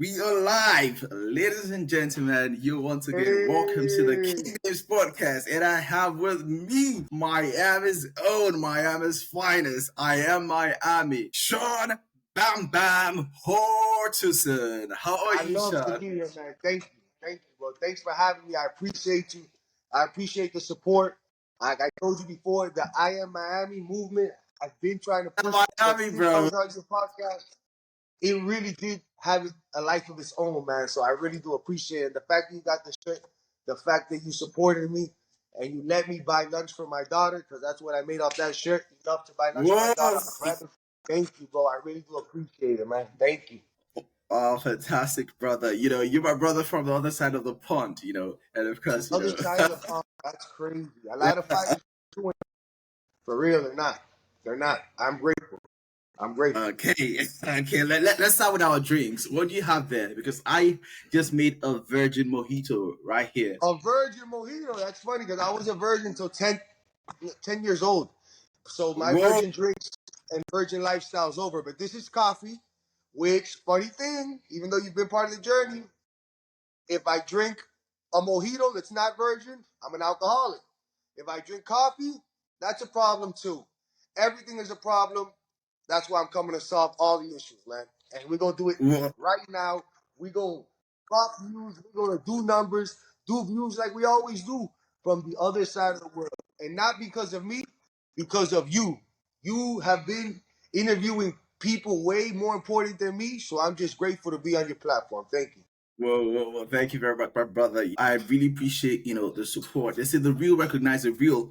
We are live, ladies and gentlemen. You once again welcome to the Hey, Kingdoms podcast, and I have with me Miami's own, Miami's finest. I am Miami, Sean Bambam Hotusing. How are I you, love to Sean? be here, man. Thank you, bro. Thanks for having me. I appreciate you. I appreciate the support. Like I told you before, the I Am Miami movement. I've been trying to push it, but Miami, since I bro. was on your podcast, it really did have a life of its own, man. So I really do appreciate it. The fact that you got the shirt, the fact that you supported me, and you let me buy lunch for my daughter, because that's what I made off that shirt. Enough to buy lunch for my daughter. Whoa. I'm glad thank you, bro. I really do appreciate it, man. Thank you. Oh, fantastic, brother. You're my brother from the other side of the pond, and of course, Other side of the pond, that's crazy. A lot of fighters doing it. For real, they're not. They're not. I'm grateful. I'm grateful. Okay. Let's start with our drinks. What do you have there? Because I just made a virgin mojito right here. A virgin mojito. That's funny because I was a virgin until 10 years old. So my Whoa. virgin drinks and virgin lifestyle's over. But this is coffee, which, funny thing, even though you've been part of the journey, if I drink a mojito that's not virgin, I'm an alcoholic. If I drink coffee, that's a problem too. Everything is a problem. That's why I'm coming to solve all the issues, man. And we're going to do it Whoa. right now. We're going to drop views. We're going to do numbers, do views like we always do from the other side of the world. And not because of me, because of you. You have been interviewing people way more important than me. So I'm just grateful to be on your platform. Thank you. Whoa. Thank you very much, my brother. I really appreciate, the support. They say the real recognize the real,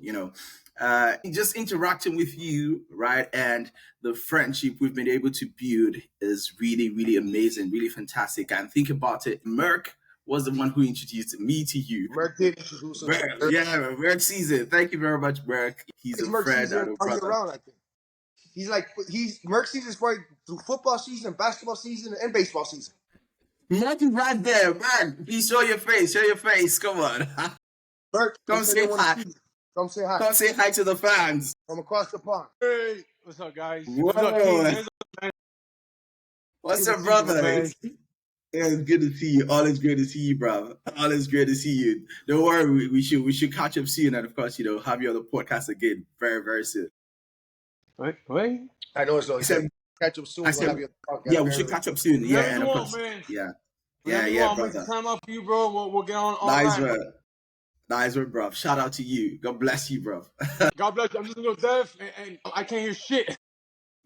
just interacting with you, right? And the friendship we've been able to build is really, really amazing, really fantastic. And think about it. Merck was the one who introduced me to you. Merc did introduce us. Merck season. Thank you very much, Merck. He's It's a Merc friend season and a all year brother. round, I think. He's Merc season is probably through football season, basketball season, and baseball season. Merck is right there, Merck. Please show your face. Show your face. Come on. Merc, they Come said they say want to hi. see you. Come say hi Come say hi to the fans. from across the pond. Hey, what's up, guys? Whoa. What's up, King? What's Good up, to see you, brother? man. Yeah, it's good to see you. Always great to see you, bro. Always great to see you. Don't worry, we should catch up soon, and of course, have you on the podcast again very, very soon. Wait. I know it's always I said, catch up soon. I We'll said, have you on the yeah, podcast we very should catch up soon. Yeah, Whenever and you of want, course, man. yeah, Whenever you yeah, want, make the brother. time out for you, bro. We'll get on all Nice right. one, nice one, bro. Shout out to you. God bless you, bro. God bless you. I'm just a little deaf, and I can't hear shit.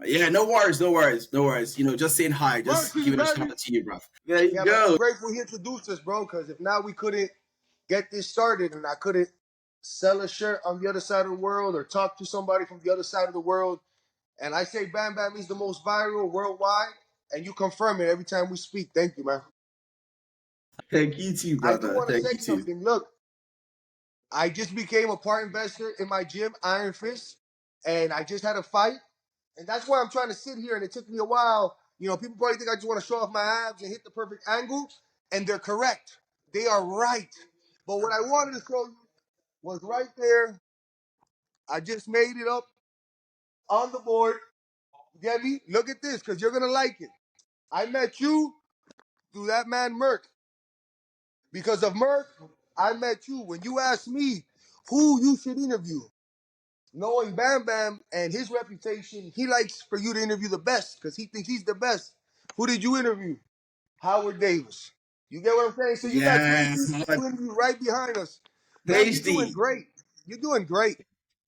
Yeah, no worries. Just saying hi, Merc just season, giving a shout baby. out to you, bro. There you Yeah, man, I'm go. grateful he introduced us, bro, because if now we couldn't get this started and I couldn't sell a shirt on the other side of the world or talk to somebody from the other side of the world, and I say Bam Bam is the most viral worldwide, and you confirm it every time we speak. Thank you, man. Thank you too, I do brother. want to Thank say you too. something. Look, I just became a part investor in my gym, Iron Fist, and I just had a fight. And that's why I'm trying to sit here, and it took me a while. People probably think I just want to show off my abs and hit the perfect angle, and they're correct. They are right. But what I wanted to show you was right there. I just made it up on the board. You get me? Look at this, because you're going to like it. I met you through that man, Merck. Because of Merck, I met you. When you asked me who you should interview, knowing Bam Bam and his reputation, he likes for you to interview the best because he thinks he's the best. Who did you interview? Howard Davis. You get what I'm saying? So you got three Yeah, people who interview right behind us. Man, you're doing tasty. great. You're doing great.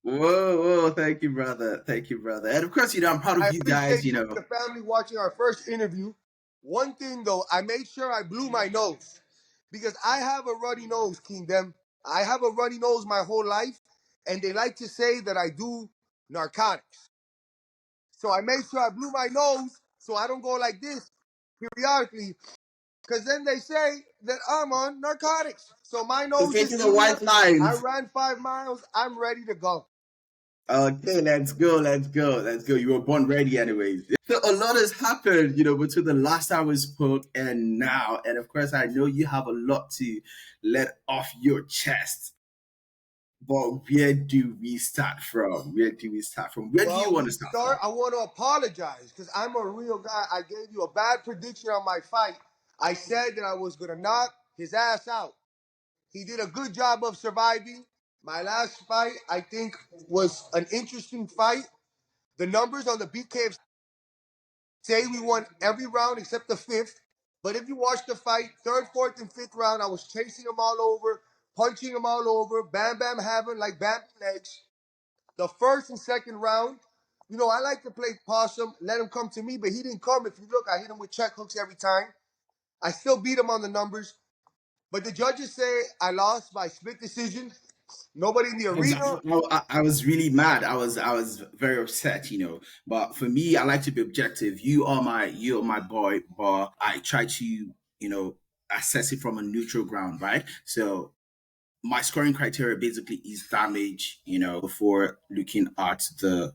Whoa, thank you, brother. Thank you, brother. And of course, I'm proud I of you guys, appreciate you and the family watching our first interview. One thing though, I made sure I blew my nose because I have a runny nose, Kingdom. I have a runny nose my whole life, and they like to say that I do narcotics. So I made sure I blew my nose so I don't go like this periodically. Because then they say that I'm on narcotics. So my to nose get is to the clear. white I lines. ran 5 miles. I'm ready to go. Okay, let's go. You were born ready, anyways. So a lot has happened, between the last time we spoke and now. And of course, I know you have a lot to let off your chest. But where do we start from? Where do you Well, want we to start start. from? I want to apologize because I'm a real guy. I gave you a bad prediction on my fight. I said that I was gonna knock his ass out. He did a good job of surviving. My last fight, I think, was an interesting fight. The numbers on the BKFC say we won every round except the fifth. But if you watch the fight, third, fourth, and fifth round, I was chasing him all over, punching him all over, Bam Bam having like Bam legs. The first and second round, I like to play possum, let him come to me, but he didn't come. If you look, I hit him with check hooks every time. I still beat him on the numbers. But the judges say I lost by split decision. Nobody in the arena. Exactly. I was really mad. I was very upset, But for me, I like to be objective. You are my boy, but I try to, assess it from a neutral ground, right? So my scoring criteria basically is damage, before looking at the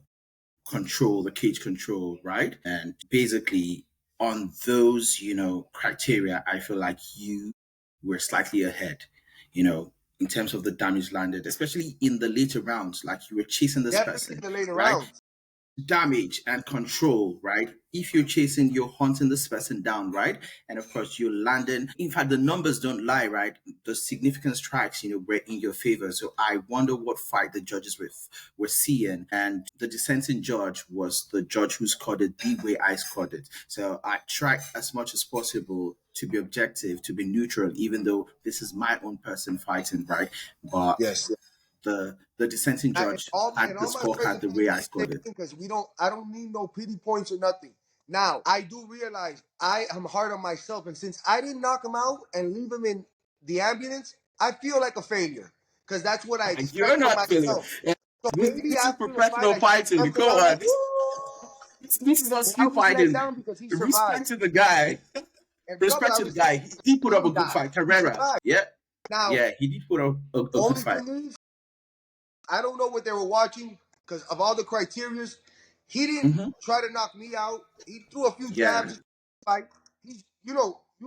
cage control, right? And basically on those, criteria, I feel like you were slightly ahead, you know, in terms of the damage landed, especially in the later rounds, like you were chasing this Definitely person, in the later right? rounds. Damage and control, right? If you're chasing, you're hunting this person down, right? And of course, you're landing. In fact, the numbers don't lie, right? The significant strikes, were in your favor. So I wonder what fight the judges were seeing. And the dissenting judge was the judge who scored it the way I scored it. So I tried as much as possible to be objective, to be neutral, even though this is my own person fighting, right? But Yes. the dissenting And judge and had the all my friends scorecard are the gonna way do I the same scored it. thing because I don't need no pity points or nothing. Now, I do realize I am hard on myself, and since I didn't knock him out and leave him in the ambulance, I feel like a failure. Because that's what I You're expect from not feeling myself. it. So maybe This is after the fight professional I should fighting. come to Come my on. like, This is not but I street was let fighting. down because he Respect survived. to the guy. And brother, Respect I to the respect guy. him He because put he up a didn't good die. fight. He Carrera. survived. Yeah. Now, Yeah, he did put up a good only fight. thing is, I don't know what they were watching because of all the criterias. He didn't Hmm. try to knock me out. He threw a few Yeah. jabs. Fight. He's, you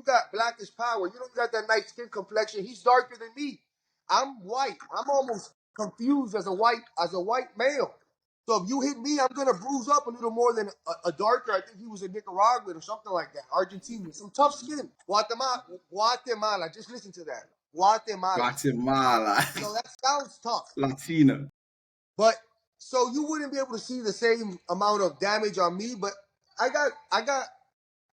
got black as power. You got that nice skin complexion. He's darker than me. I'm white. I'm almost confused as a white male. So if you hit me, I'm gonna bruise up a little more than a darker. I think he was a Nicaraguan or something like that. Argentinian, some tough skin. Guatemala. Just listen to that. Guatemala. Guatemala. That sounds tough. Latino. But so you wouldn't be able to see the same amount of damage on me, but I got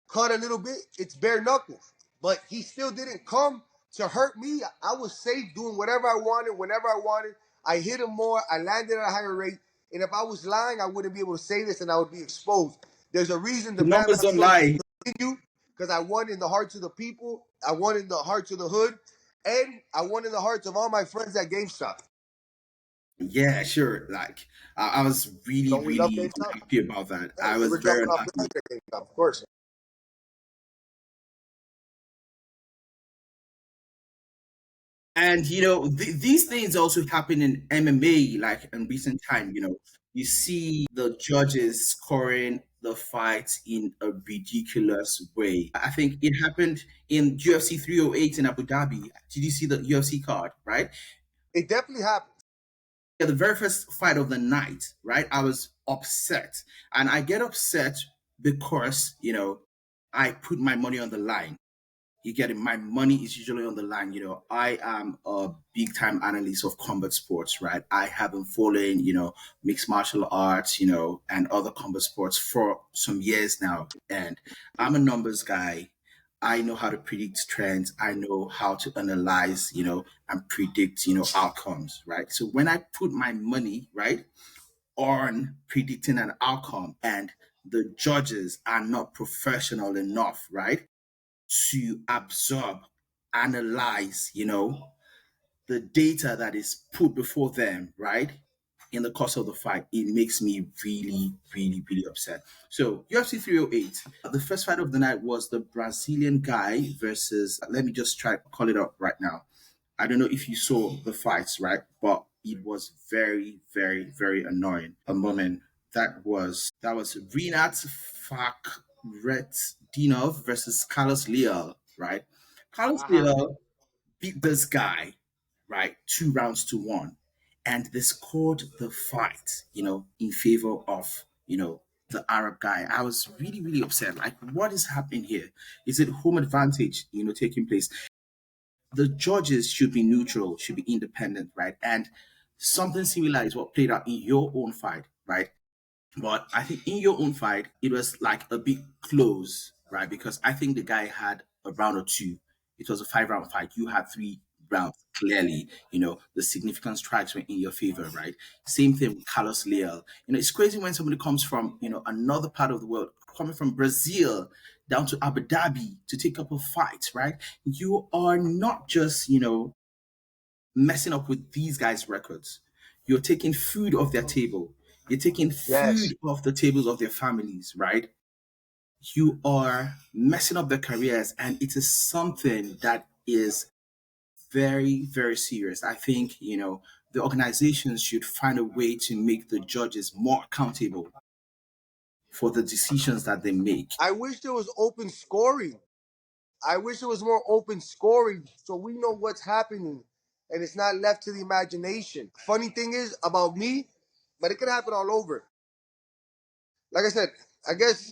cut a little bit. It's bare knuckles. But he still didn't come to hurt me. I was safe doing whatever I wanted, whenever I wanted. I hit him more. I landed at a higher rate. And if I was lying, I wouldn't be able to say this and I would be exposed. There's a reason the The Bam numbers Bam don't show lie. continue because I won in the hearts of the people. I won in the hearts of the hood. And I won in the hearts of all my friends at GameStop. Yeah, sure. Like I was really, Don't we love really GameStop? happy about that. Yeah, I we was were very jumping off unhappy. buildings at GameStop, of course. And these things also happen in MMA, like in recent time. You see the judges scoring the fights in a ridiculous way. I think it happened in UFC 308 in Abu Dhabi. Did you see the UFC card, right? It definitely happens. Yeah, the very first fight of the night, right? I was upset. And I get upset because, I put my money on the line. You get it. My money is usually on the line. I am a big time analyst of combat sports, right? I have been following, mixed martial arts, and other combat sports for some years now. And I'm a numbers guy. I know how to predict trends. I know how to analyze, and predict, outcomes, right? So when I put my money, right, on predicting an outcome and the judges are not professional enough, right, to absorb, analyze, the data that is put before them, right? In the course of the fight, it makes me really, really, really upset. So UFC 308, the first fight of the night was the Brazilian guy versus, let me just try to call it up right now. I don't know if you saw the fights, right? But it was very, very, very annoying. A moment that was Renat Fakhretdinov versus Carlos Leal, right? Carlos Uh-huh. Leal beat this guy, right, 2 rounds to one, and they scored the fight, in favor of the Arab guy. I was really, really upset. Like, what is happening here? Is it home advantage, taking place? The judges should be neutral, should be independent, right? And something similar is what played out in your own fight, right? But I think in your own fight, it was like a bit close, right? Because I think the guy had a round or two. It was a 5 round fight. You had 3 rounds. Clearly, the significant strikes were in your favor, right? Same thing with Carlos Leal. It's crazy when somebody comes from, another part of the world, coming from Brazil down to Abu Dhabi to take up a fight, right? You are not just, messing up with these guys' records. You're taking food off their table. You're taking Yes. food off the tables of their families, right? You are messing up their careers, and it is something that is very, very serious. I think, the organizations should find a way to make the judges more accountable for the decisions that they make. I wish there was open scoring. I wish there was more open scoring so we know what's happening and it's not left to the imagination. Funny thing is about me, but it could happen all over. Like I said, I guess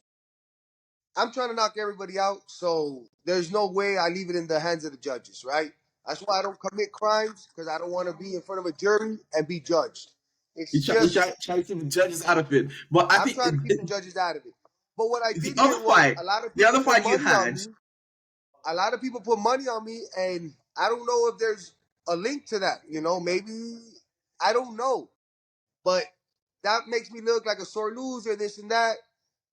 I'm trying to knock everybody out, so there's no way I leave it in the hands of the judges, right? That's why I don't commit crimes because I don't want to be in front of a jury and be judged. You It's try, you just try, try to keep the judges out of it. But I I'm think trying to keep the judges out of it. But what I the did other hear was fight, a lot of the people other put fight you money on had, me. A lot of people put money on me, and I don't know if there's a link to that. Maybe I don't know, but that makes me look like a sore loser. This and that.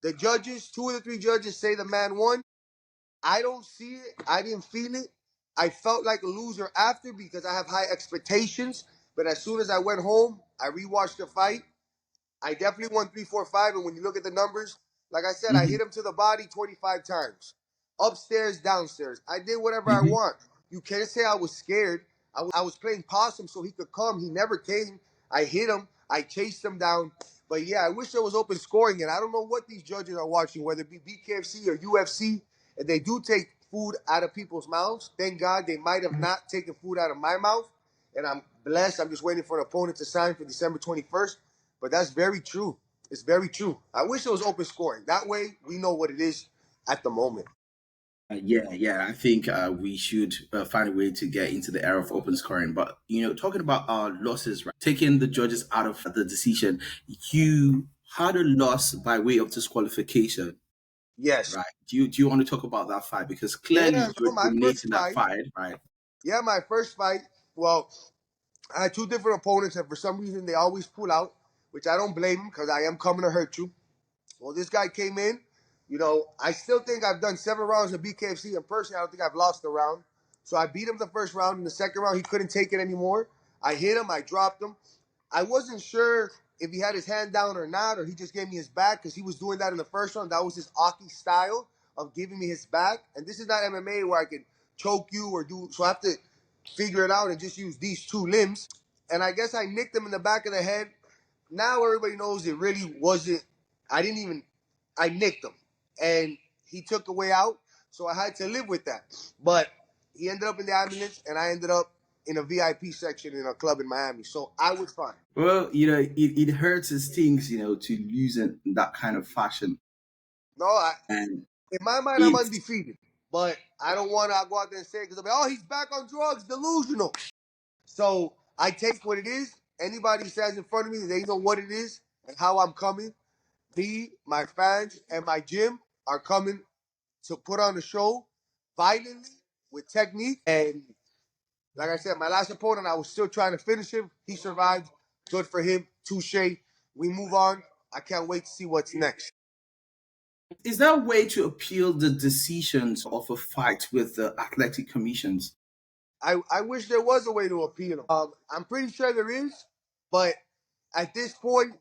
The judges, 2 of the 3 judges, say the man won. I don't see it. I didn't feel it. I felt like a loser after because I have high expectations. But as soon as I went home, I rewatched the fight. I definitely won 3, 4, 5. And when you look at the numbers, like I said, I Mhm, hit him to the body 25 times. Upstairs, downstairs. I did whatever I mhm. want. You can't say I was scared. I was playing possum so he could come. He never came. I hit him. I chased him down. But yeah, I wish there was open scoring. And I don't know what these judges are watching, whether it be BKFC or UFC. If they do take food out of people's mouths, thank God they might have not taken food out of my mouth. And I'm blessed. I'm just waiting for an opponent to sign for December 21st. But that's very true. It's very true. I wish it was open scoring. That way, we know what it is at the moment. Yeah. I think we should find a way to get into the era of open scoring. But talking about our losses, right? Taking the judges out of the decision, you had a loss by way of disqualification, Yes. right? Do you want to talk about that fight? Because clearly Yeah. you were No, my first dominating that fight. fight, right? Yeah, my first fight. Well, I had 2 different opponents, and for some reason, they always pull out, which I don't blame them because I am coming to hurt you. Well, this guy came in. I still think I've done 7 rounds of BKFC in person. I don't think I've lost a round. So I beat him the first round. In the second round, he couldn't take it anymore. I hit him. I dropped him. I wasn't sure if he had his hand down or not, or he just gave me his back because he was doing that in the first round. That was his Aki style of giving me his back. And this is not MMA where I can choke you or do. So I have to figure it out and just use these 2 limbs. And I guess I nicked him in the back of the head. Now everybody knows it really wasn't. I didn't even. I nicked him, and he took a way out. So I had to live with that. But he ended up in the ambulance, and I ended up in a VIP section in a club in Miami. So I was fine. Well, it hurts, it stings, to lose in that kind of fashion. No, And in my mind, I'm it's undefeated. But I don't want to go out there and say it because I'm like, oh, he's back on drugs, delusional. So I take what it is. Anybody stands in front of me, they know what it is and how I'm coming. Me, my fans, and my gym are coming to put on a show violently with technique. And like I said, my last opponent, I was still trying to finish him. He survived. Good for him. Touche. We move on. I can't wait to see what's next. is there a way to appeal the decisions of a fight with the athletic commissions? I wish there was a way to appeal him. I'm pretty sure there is, but at this point,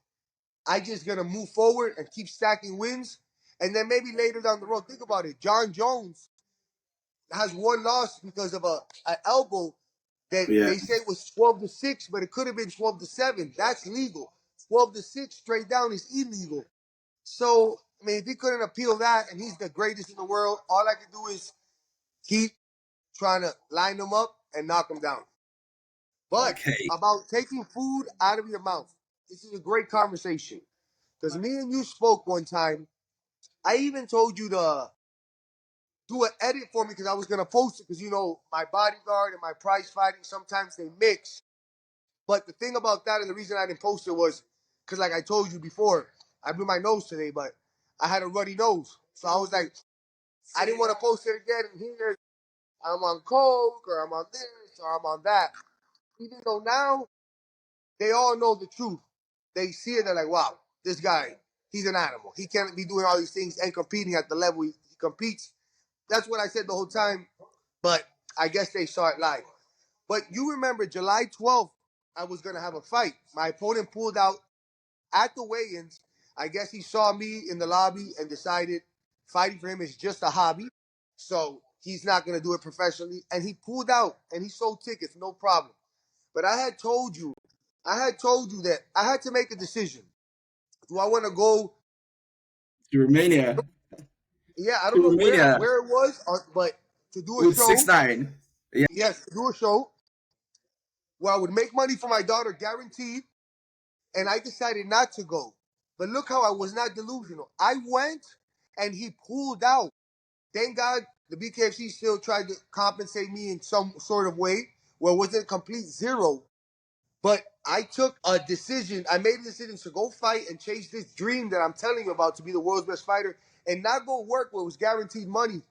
I just gonna move forward and keep stacking wins. And then maybe later down the road, think about it. John Jones has 1 loss because of an elbow that Yeah. they say was 12-6, but it could have been 12-7. That's legal. 12-6 straight down is illegal. So, I mean, if he couldn't appeal that and he's the greatest in the world, all I can do is keep trying to line them up and knock them down. But Okay. about taking food out of your mouth, this is a great conversation. Because me and you spoke one time. I even told you to do an edit for me because I was gonna post it because you know my bodyguard and my prize fighting sometimes they mix. But the thing about that and the reason I didn't post it was because like I told you before, I blew my nose today, but I had a runny nose. So I was like, I didn't want to post it again and here I'm on coke or I'm on this or I'm on that. Even though now they all know the truth. They see it, they're like, wow, this guy, he's an animal. He can't be doing all these things and competing at the level he competes. That's what I said the whole time, but I guess they saw it live. But you remember July 12th, I was going to have a fight. My opponent pulled out at the weigh-ins. I guess he saw me in the lobby and decided fighting for him is just a hobby. So he's not going to do it professionally. And he pulled out and he sold tickets, no problem. But I had told you that I had to make a decision. Do I want to go? To Romania. Yeah, I To don't know where Romania where it was, but to do a with show. 6'9". Yeah. Yes, to do a show where I would make money for my daughter, guaranteed. And I decided not to go. But look how I was not delusional. I went, and he pulled out. Thank God the BKFC still tried to compensate me in some sort of way, where it wasn't a complete zero. But I took a decision. I made a decision to go fight and chase this dream that I'm telling you about to be the world's best fighter and not go work where it was guaranteed money.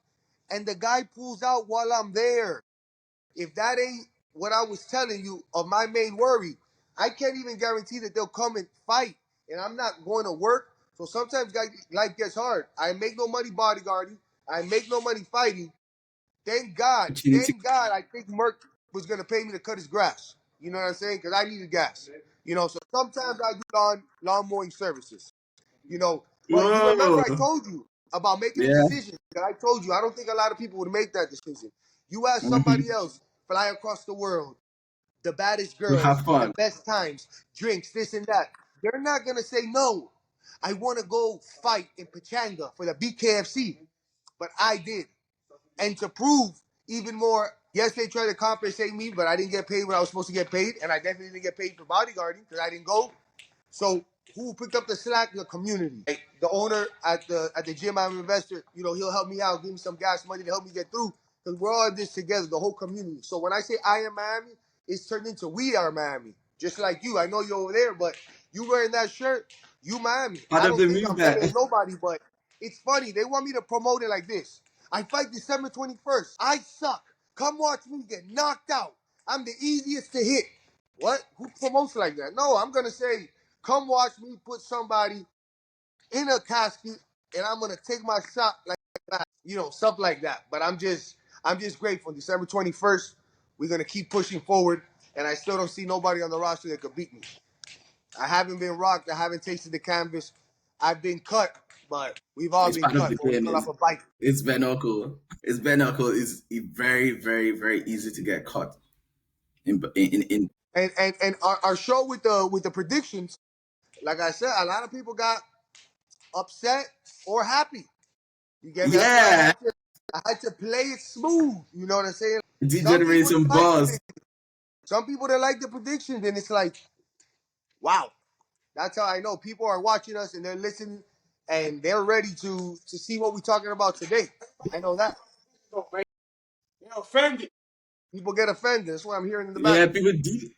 And the guy pulls out while I'm there. If that ain't what I was telling you of my main worry, I can't even guarantee that they'll come and fight. And I'm not going to work. So sometimes life gets hard. I make no money bodyguarding. I make no money fighting. Thank God. Opportunity. Thank God I think Merck was going to pay me to cut his grass. You know what I'm saying? Because I needed gas. You know, so sometimes I do lawn mowing services. You know, but you remember I Whoa. told you about making a Yeah. decision. And I told you I don't think a lot of people would make that decision. You ask somebody Hmm. else, fly across the world, the baddest To girls, have the fun. best times, drinks, this and that. They're not gonna say no. I want to go fight in Pachanga for the BKFC, but I did. And to prove even more, yes, they tried to compensate me, but I didn't get paid what I was supposed to get paid, and I definitely didn't get paid for bodyguarding because I didn't go. So who picked up the slack? The community. Like, the owner at the gym I'm an investor, you know, he'll help me out, give me some gas money to help me get through. Because we're all in this together, the whole community. So when I say I am Miami, it's turned into we are Miami. Just like you. I know you're over there, but you wearing that shirt, you Miami. Part I of don't the think I'm better than movement. nobody, but it's funny. They want me to promote it like this. I fight December 21st. I suck. Come watch me get knocked out. I'm the easiest to hit. What? Who promotes like that? No, I'm gonna say, come watch me put somebody in a casket, and I'm gonna take my shot like that. You know, stuff like that. But I'm just grateful. December 21st, we're gonna keep pushing forward, and I still don't see nobody on the roster that could beat me. I haven't been rocked. I haven't tasted the canvas. I've been cut, but we've all It's been part of cut. the But we game. fell off a bike. It's Benocle. It's Benocle. It's very, very, very easy to get caught in. And our show with the predictions, like I said, a lot of people got upset or happy. You get me? That's why I Yeah. had to I had to play it smooth. You know what I'm saying? It did Some generate people some didn't like buzz. predictions. Some people didn't like the predictions, and it's like, wow. That's how I know people are watching us and they're listening and they're ready to see what we're talking about today. I know that. They're offended. People get offended. That's what I'm hearing in the back. Yeah, people did.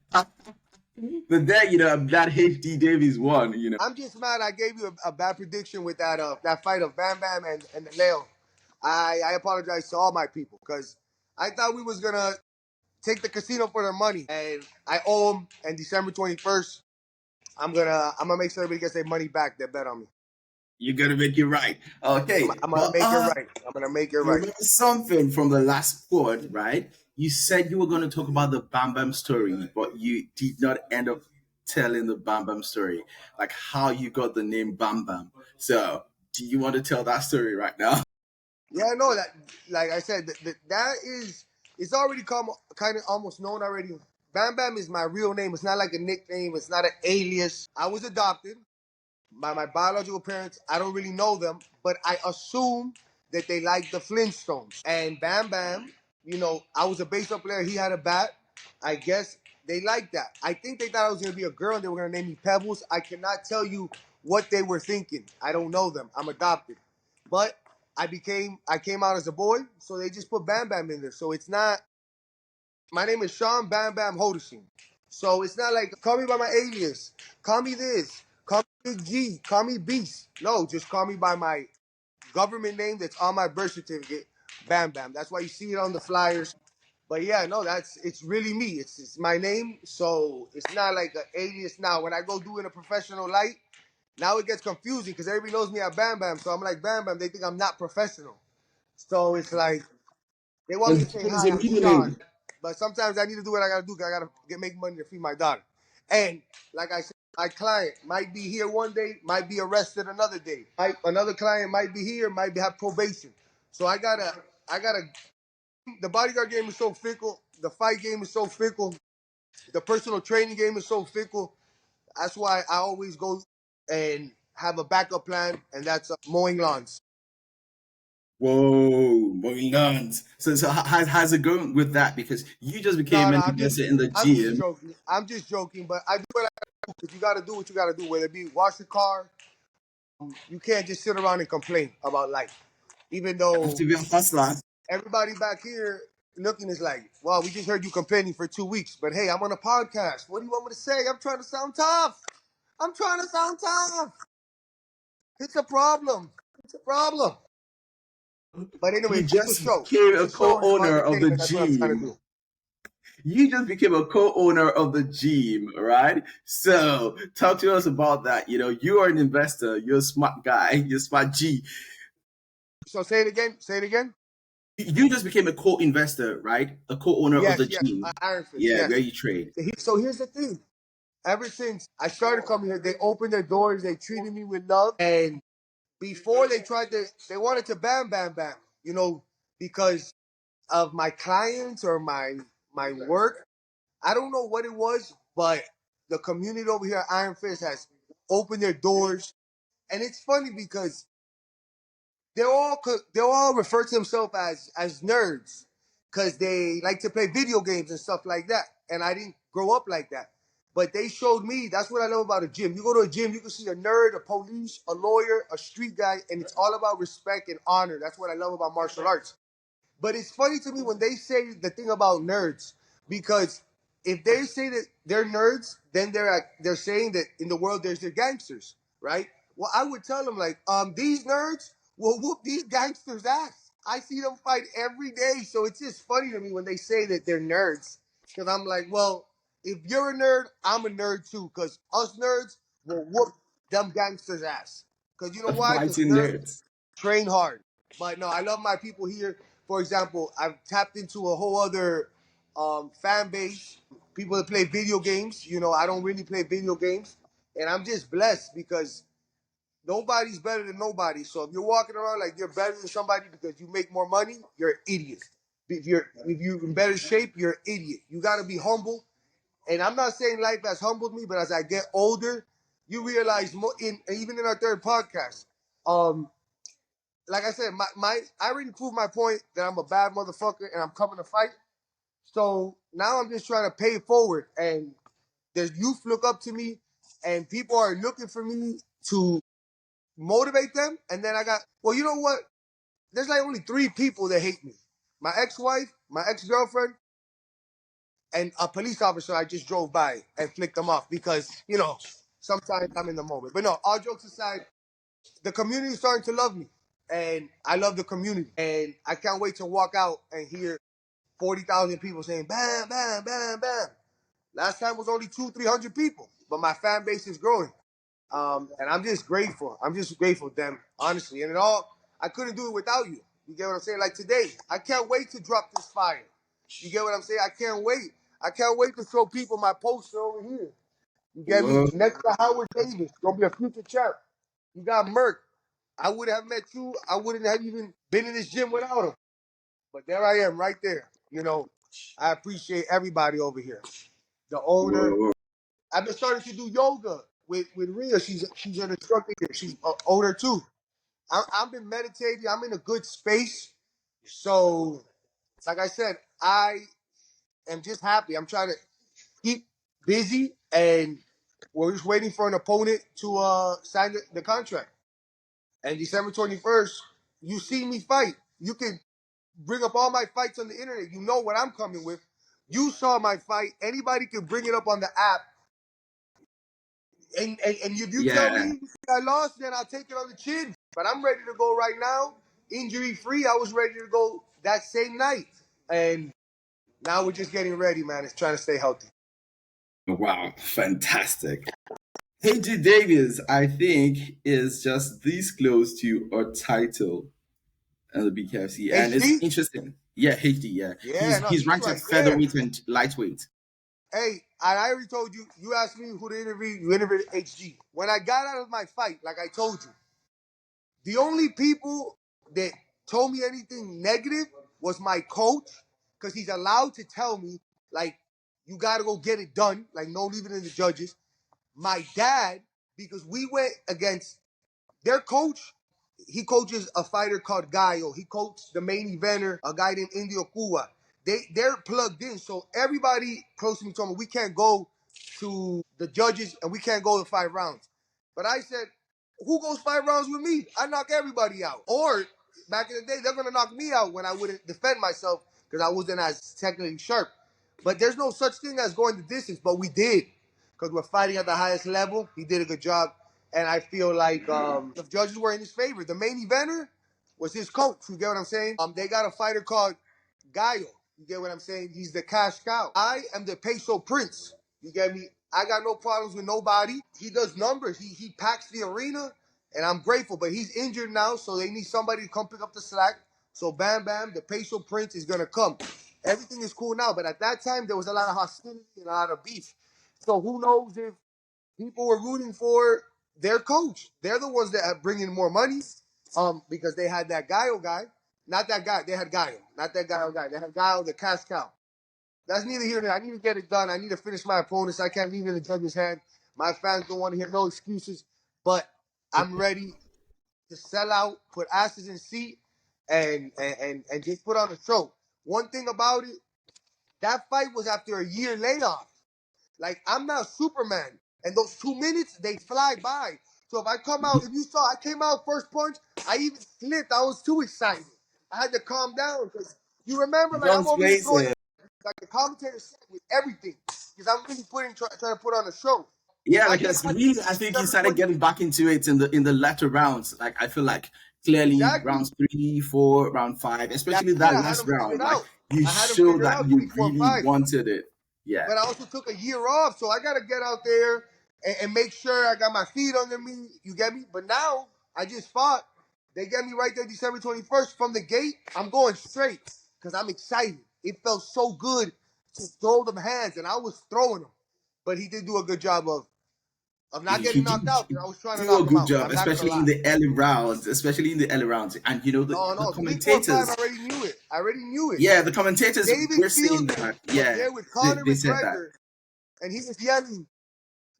But then, that HD Davies won. I'm just mad I gave you a bad prediction with that fight of Bam Bam and Leo. I apologize to all my people because I thought we was gonna take the casino for their money, and I owe them. And December 21st, I'm gonna make sure everybody gets their money back that bet on me. You're gonna make it right. Okay. I'm gonna But make it right. I'm gonna make it I right. remember something from the last pod, right? You said you were gonna talk about the Bam Bam story, but you did not end up telling the Bam Bam story. Like how you got the name Bam Bam. So do you want to tell that story right now? Yeah, I know that. Like I said, that is it's already come kind of almost known already. Bam Bam is my real name. It's not like a nickname. It's not an alias. I was adopted by my biological parents. I don't really know them, but I assume that they like the Flintstones. And Bam Bam, I was a baseball player. He had a bat. I guess they liked that. I think they thought I was going to be a girl and they were going to name me Pebbles. I cannot tell you what they were thinking. I don't know them. I'm adopted. But I came out as a boy, so they just put Bam Bam in there. So it's not, my name is Sean Bambam Hotusing. So it's not like, call me by my alias, call me this, call me Big G, call me Beast. No, just call me by my government name that's on my birth certificate, Bam Bam. That's why you see it on the flyers. But yeah, no, it's really me. It's my name, so it's not like an alias now. When I go do in a professional light, now it gets confusing because everybody knows me at Bam Bam. So I'm like Bam Bam. They think I'm not professional. So it's like they want me to say What is hi. your I'm middle Sean, name? but sometimes I need to do what I gotta do. 'Cause I gotta make money to feed my daughter. And like I said, my client might be here one day, might be arrested another day. Another client might be here, might have probation. So I gotta. The bodyguard game is so fickle. The fight game is so fickle. The personal training game is so fickle. That's why I always go and have a backup plan, and that's mowing lawns. Whoa, moving on. So how's it going with that? Because you just No, became no, an investor in the I'm just gym. joking. I'm just joking, but I do what I do because you got to do what you got to do. Whether it be wash your car, you can't just sit around and complain about life. Even You have though to be a hustler. everybody back here looking is like, well, we just heard you complaining for 2 weeks, but hey, I'm on a podcast. What do you want me to say? I'm trying to sound tough. I'm trying to sound tough. It's a problem. It's a problem. But You anyways, it's a just show. became It's a a show and some co-owner of the entertainment. That's what I'm trying to gym. do. You just became a co-owner of the gym, right? So talk to us about that. You are an investor. You're a smart guy. You're a smart G. So say it again. Say it again. You just became a co-investor, right? A co-owner of the Yes, yes. gym. Iron Fist. Yeah, where Yes. you trade. So here's the thing. Ever since I started coming here, they opened their doors. They treated me with love. And before they wanted to bam, because of my clients or my work. I don't know what it was, but the community over here at Iron Fist has opened their doors. And it's funny because they all refer to themselves as nerds because they like to play video games and stuff like that. And I didn't grow up like that. But they showed me that's what I love about a gym. You go to a gym, you can see a nerd, a police, a lawyer, a street guy, and it's all about respect and honor. That's what I love about martial arts. But it's funny to me when they say the thing about nerds because if they say that they're nerds, then they're saying that in the world there's the gangsters, right? Well, I would tell them like, these nerds will whoop these gangsters' ass. I see them fight every day, so it's just funny to me when they say that they're nerds because I'm like, well, if you're a nerd, I'm a nerd too because us nerds will whoop them gangsters' ass. Because you know why? Because Fighting nerds nerds. train hard. But no, I love my people here. For example, I've tapped into a whole other fan base, people that play video games. I don't really play video games. And I'm just blessed because nobody's better than nobody. So if you're walking around like you're better than somebody because you make more money, you're an idiot. If you're in better shape, you're an idiot. You gotta be humble. And I'm not saying life has humbled me, but as I get older, you realize more even in our third podcast, um, like I said, I already proved my point that I'm a bad motherfucker and I'm coming to fight. So now I'm just trying to pay it forward, and the youth look up to me, and people are looking for me to motivate them. And then I got, well, you know what? There's like only three people that hate me: my ex-wife, my ex-girlfriend, and a police officer I just drove by and flicked them off because sometimes I'm in the moment. But no, all jokes aside, the community is starting to love me, and I love the community, and I can't wait to walk out and hear 40,000 people saying bam, bam, bam, bam. Last time was only 300 people, but my fan base is growing, and I'm just grateful. I'm just grateful, them honestly, and I couldn't do it without you. You get what I'm saying? Like today, I can't wait to drop this fire. You get what I'm saying? I can't wait. I can't wait to show people my poster over here. You get me? Whoa. Next to Howard Davis, gonna be a future champ. You got Merck. I wouldn't have met you. I wouldn't have even been in this gym without him. But there I am, right there. I appreciate everybody over here. The owner. Whoa. I've been starting to do yoga with Rhea. She's an instructor here. She's an owner too. I've been meditating. I'm in a good space. So, like I said, I am just happy. I'm trying to keep busy and We're just waiting for an opponent to sign the contract. And December 21st, you see me fight. You can bring up all my fights on the internet. You know what I'm coming with. You saw my fight. Anybody can bring it up on the app. And if you tell Yeah. me I lost, then I'll take it on the chin. But I'm ready to go right now, injury free. I was ready to go that same night. And now we're just getting ready, man. It's trying to stay healthy. Wow, fantastic. AJ Davis, I think, is just this close to a title in the BKFC, and it's HD? interesting. Yeah, HD. Yeah, Yeah, he's no, he's he's ranked right at there. featherweight and lightweight. Hey, I already told you. You asked me who to interview. You interviewed HG. When I got out of my fight, like I told you, the only people that told me anything negative was my coach, because he's allowed to tell me, like, you got to go get it done. Like, no leaving it in the judges. My dad, because we went against their coach. He coaches a fighter called Gallo. He coached the main eventer, a guy named Indio Cuba. They're plugged in. So everybody close to me told me we can't go to the judges and we can't go to 5 rounds. But I said, who goes 5 rounds with me? I knock everybody out. Or back in the day, they're gonna knock me out when I wouldn't defend myself because I wasn't as technically sharp. But there's no such thing as going the distance, but we did. Because we're fighting at the highest level. He did a good job. And I feel like the judges were in his favor. The main eventer was his coach. You get what I'm saying? They got a fighter called Gallo. You get what I'm saying? He's the cash cow. I am the peso prince. You get me? I got no problems with nobody. He does numbers. He packs the arena, and I'm grateful. But he's injured now, so they need somebody to come pick up the slack. So Bam Bam, the peso prince, is gonna come. Everything is cool now, but at that time there was a lot of hostility and a lot of beef. So who knows if people were rooting for their coach? They're the ones that are bringing more money, because they had that Gallo guy. Not that guy. They had Gallo. Not that Gallo guy. They had Gallo, the cash cow. That's neither here nor there. I need to get it done. I need to finish my opponents. I can't leave it in the judge's hand. My fans don't want to hear no excuses. But I'm ready to sell out, put asses in seat, and just put on a show. One thing about it, that fight was after a year layoff. Like, I'm not Superman. And those 2 minutes, they fly by. So if I come out, if you saw, I came out first punch, I even slipped. I was too excited. I had to calm down because you remember, like, I'm Don't over here face throwing, it. like, the commentator said, with everything. Because I'm really trying to put on a show. If Yeah, I get because my really, I think he started 720, getting back into it in the latter rounds. Like I feel like clearly exactly. rounds 3, 4, round 5, That's especially it. that I had last them round. figured Like out. you I had them show figured that out you 3, 4, really 5. wanted it. Yeah. But I also took a year off, so I got to get out there and make sure I got my feet under me. You get me? But now I just fought. They get me right there December 21st from the gate. I'm going straight because I'm excited. It felt so good to throw them hands, and I was throwing them. But he did do a good job of not He getting knocked did out because I was trying to do a knock him good out. job, I'm not gonna especially in lie. the early rounds, and No, the no, 3, 4, 5. I commentators. already knew it. I already knew it. Yeah, the commentators David were saying Fielder that. was Yeah, there with they, Conor they said that. McGregor, and he was yelling,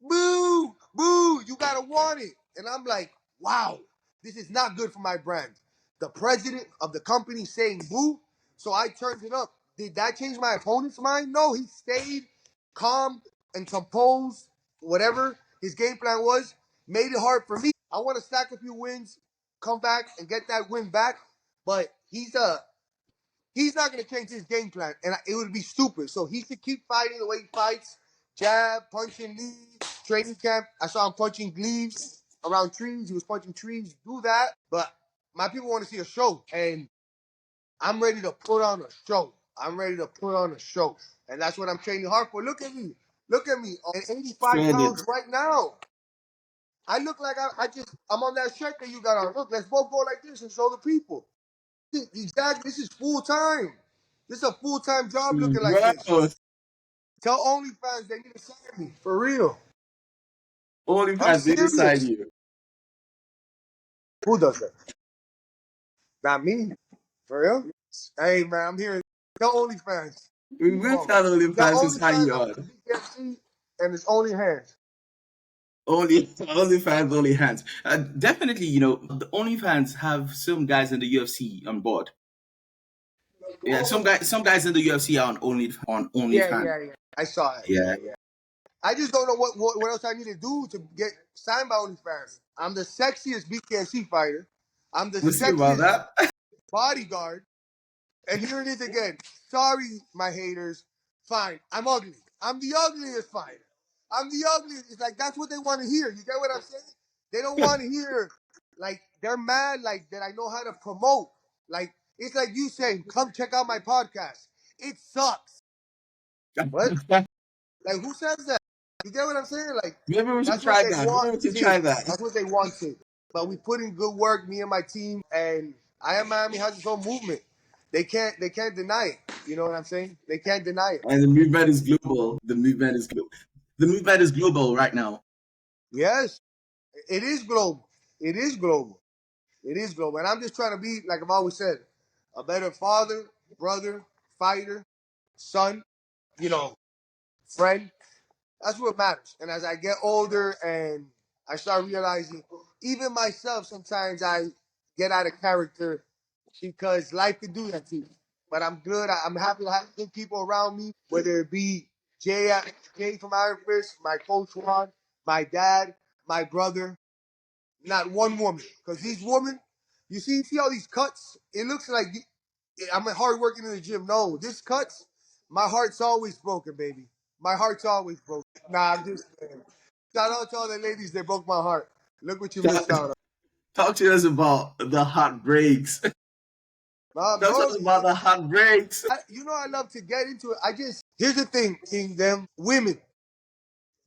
boo, boo, you gotta want it. And I'm like, wow, this is not good for my brand. The president of the company saying boo, so I turned it up. Did that change my opponent's mind? No, he stayed calm and composed, whatever his game plan was, made it hard for me. I want to stack a few wins, come back and get that win back, but he's not going to change his game plan, and it would be stupid. So he should keep fighting the way he fights. Jab, punching leaves, training camp. I saw him punching leaves around trees. He was punching trees. Do that. But my people want to see a show, and I'm ready to put on a show. I'm ready to put on a show, and that's what I'm training hard for. Look at me. Look at me. And 85 Said it. pounds right now. I look like I'm on that shirt that you got on. Look, let's both go like this and show the people. Exactly. This is full time. This is a full time job looking like this. Bro, Tell OnlyFans they need to sign me. For real. only I'm fans they decide serious. you. Who does that? Not me. For real? Hey man, I'm here. Tell OnlyFans. We will Oh. tell only Tell fans to sign OnlyFans you I'm with the on. BKFC and it's only hands. Only fans, only hands. Definitely, the only fans have some guys in the UFC on board. Yeah, some guys in the UFC are on only Yeah, fan. yeah, yeah. I saw it. Yeah. Yeah, yeah. I just don't know what else I need to do to get signed by OnlyFans. I'm the sexiest BKFC fighter. I'm the We'll see about sexiest that. bodyguard. And here it is again. Sorry, my haters. Fine. I'm ugly. I'm the ugliest fighter. I'm the ugliest. It's like that's what they want to hear. You get what I'm saying? They don't want to hear like they're mad like that I know how to promote. Like it's like you saying, come check out my podcast. It sucks. What? Like who says that? You get what I'm saying? Like Maybe we should that's what try they that. Maybe we should wanted. try that. That's what they wanted. But we put in good work, me and my team, and I Am Miami has its own movement. They can't deny it. You know what I'm saying? They can't deny it. And the movement is global. The movement is global. The movement is global right now. Yes, it is global. It is global. It is global. And I'm just trying to be, like I've always said, a better father, brother, fighter, son, you know, friend. That's what matters. And as I get older and I start realizing, even myself, sometimes I get out of character because life can do that to you. But I'm good. I'm happy to have good people around me, whether it be Jay from Iron Fist, my coach Juan, my dad, my brother. Not one woman. Because these women, you see all these cuts? It looks like I'm hard working in the gym. No, this cuts, my heart's always broken, baby. My heart's always broken. Nah, I'm just kidding. Shout out to all the ladies that broke my heart. Look what you Talk, missed out on. talk to us about the heartbreaks. Nah, Talk to bro, us about the heartbreaks. I love to get into it. Here's the thing, King, them women,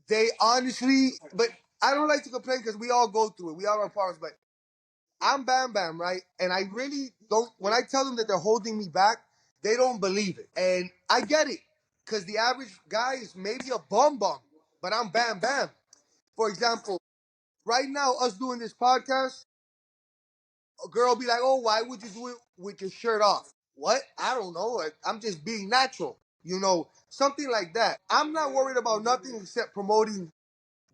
they honestly, but I don't like to complain because we all go through it. We all have problems, but I'm Bam Bam, right? And I really don't, when I tell them that they're holding me back, they don't believe it. And I get it, because the average guy is maybe a bum, but I'm Bam Bam. For example, right now, us doing this podcast, a girl be like, oh, why would you do it with your shirt off? What? I don't know. I'm just being natural. Something like that. I'm not worried about nothing except promoting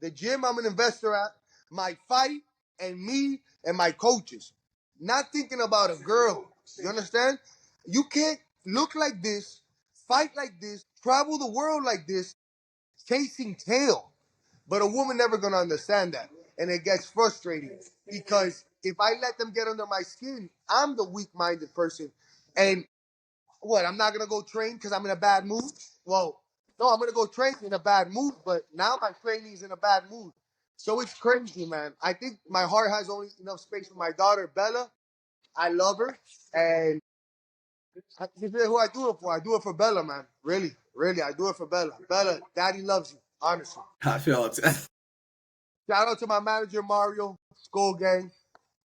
the gym I'm an investor at, my fight, and me and my coaches. Not thinking about a girl. You understand? You can't look like this, fight like this, travel the world like this, chasing tail. But a woman never gonna understand that. And it gets frustrating because if I let them get under my skin, I'm the weak-minded person. And what, I'm not gonna go train because I'm in a bad mood? Well, no, I'm gonna go train in a bad mood, but now my training's in a bad mood. So it's crazy, man. I think my heart has only enough space for my daughter, Bella. I love her. And this is who I do it for. I do it for Bella, man. Really, really, I do it for Bella. Bella, daddy loves you, honestly. I felt. Shout out to my manager, Mario, Skull Gang.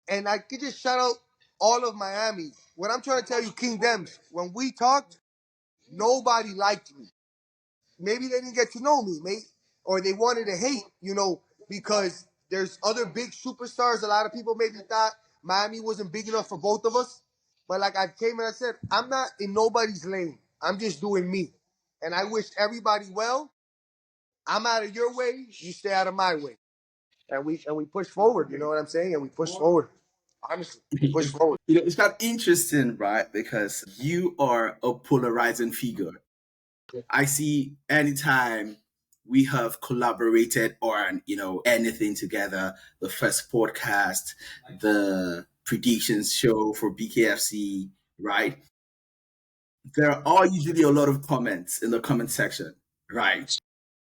And I could just shout out all of Miami. What I'm trying to tell you, King Dems, when we talked, nobody liked me. Maybe they didn't get to know me, or they wanted to hate, because there's other big superstars. A lot of people maybe thought Miami wasn't big enough for both of us. But like I came and I said, I'm not in nobody's lane. I'm just doing me. And I wish everybody well. I'm out of your way. You stay out of my way. And we push forward. You know what I'm saying? And we push forward. Honestly, we push forward. It's quite interesting, right? Because you are a polarizing figure. I see anytime we have collaborated on, anything together, the first podcast, the predictions show for BKFC, right? There are usually a lot of comments in the comment section, right?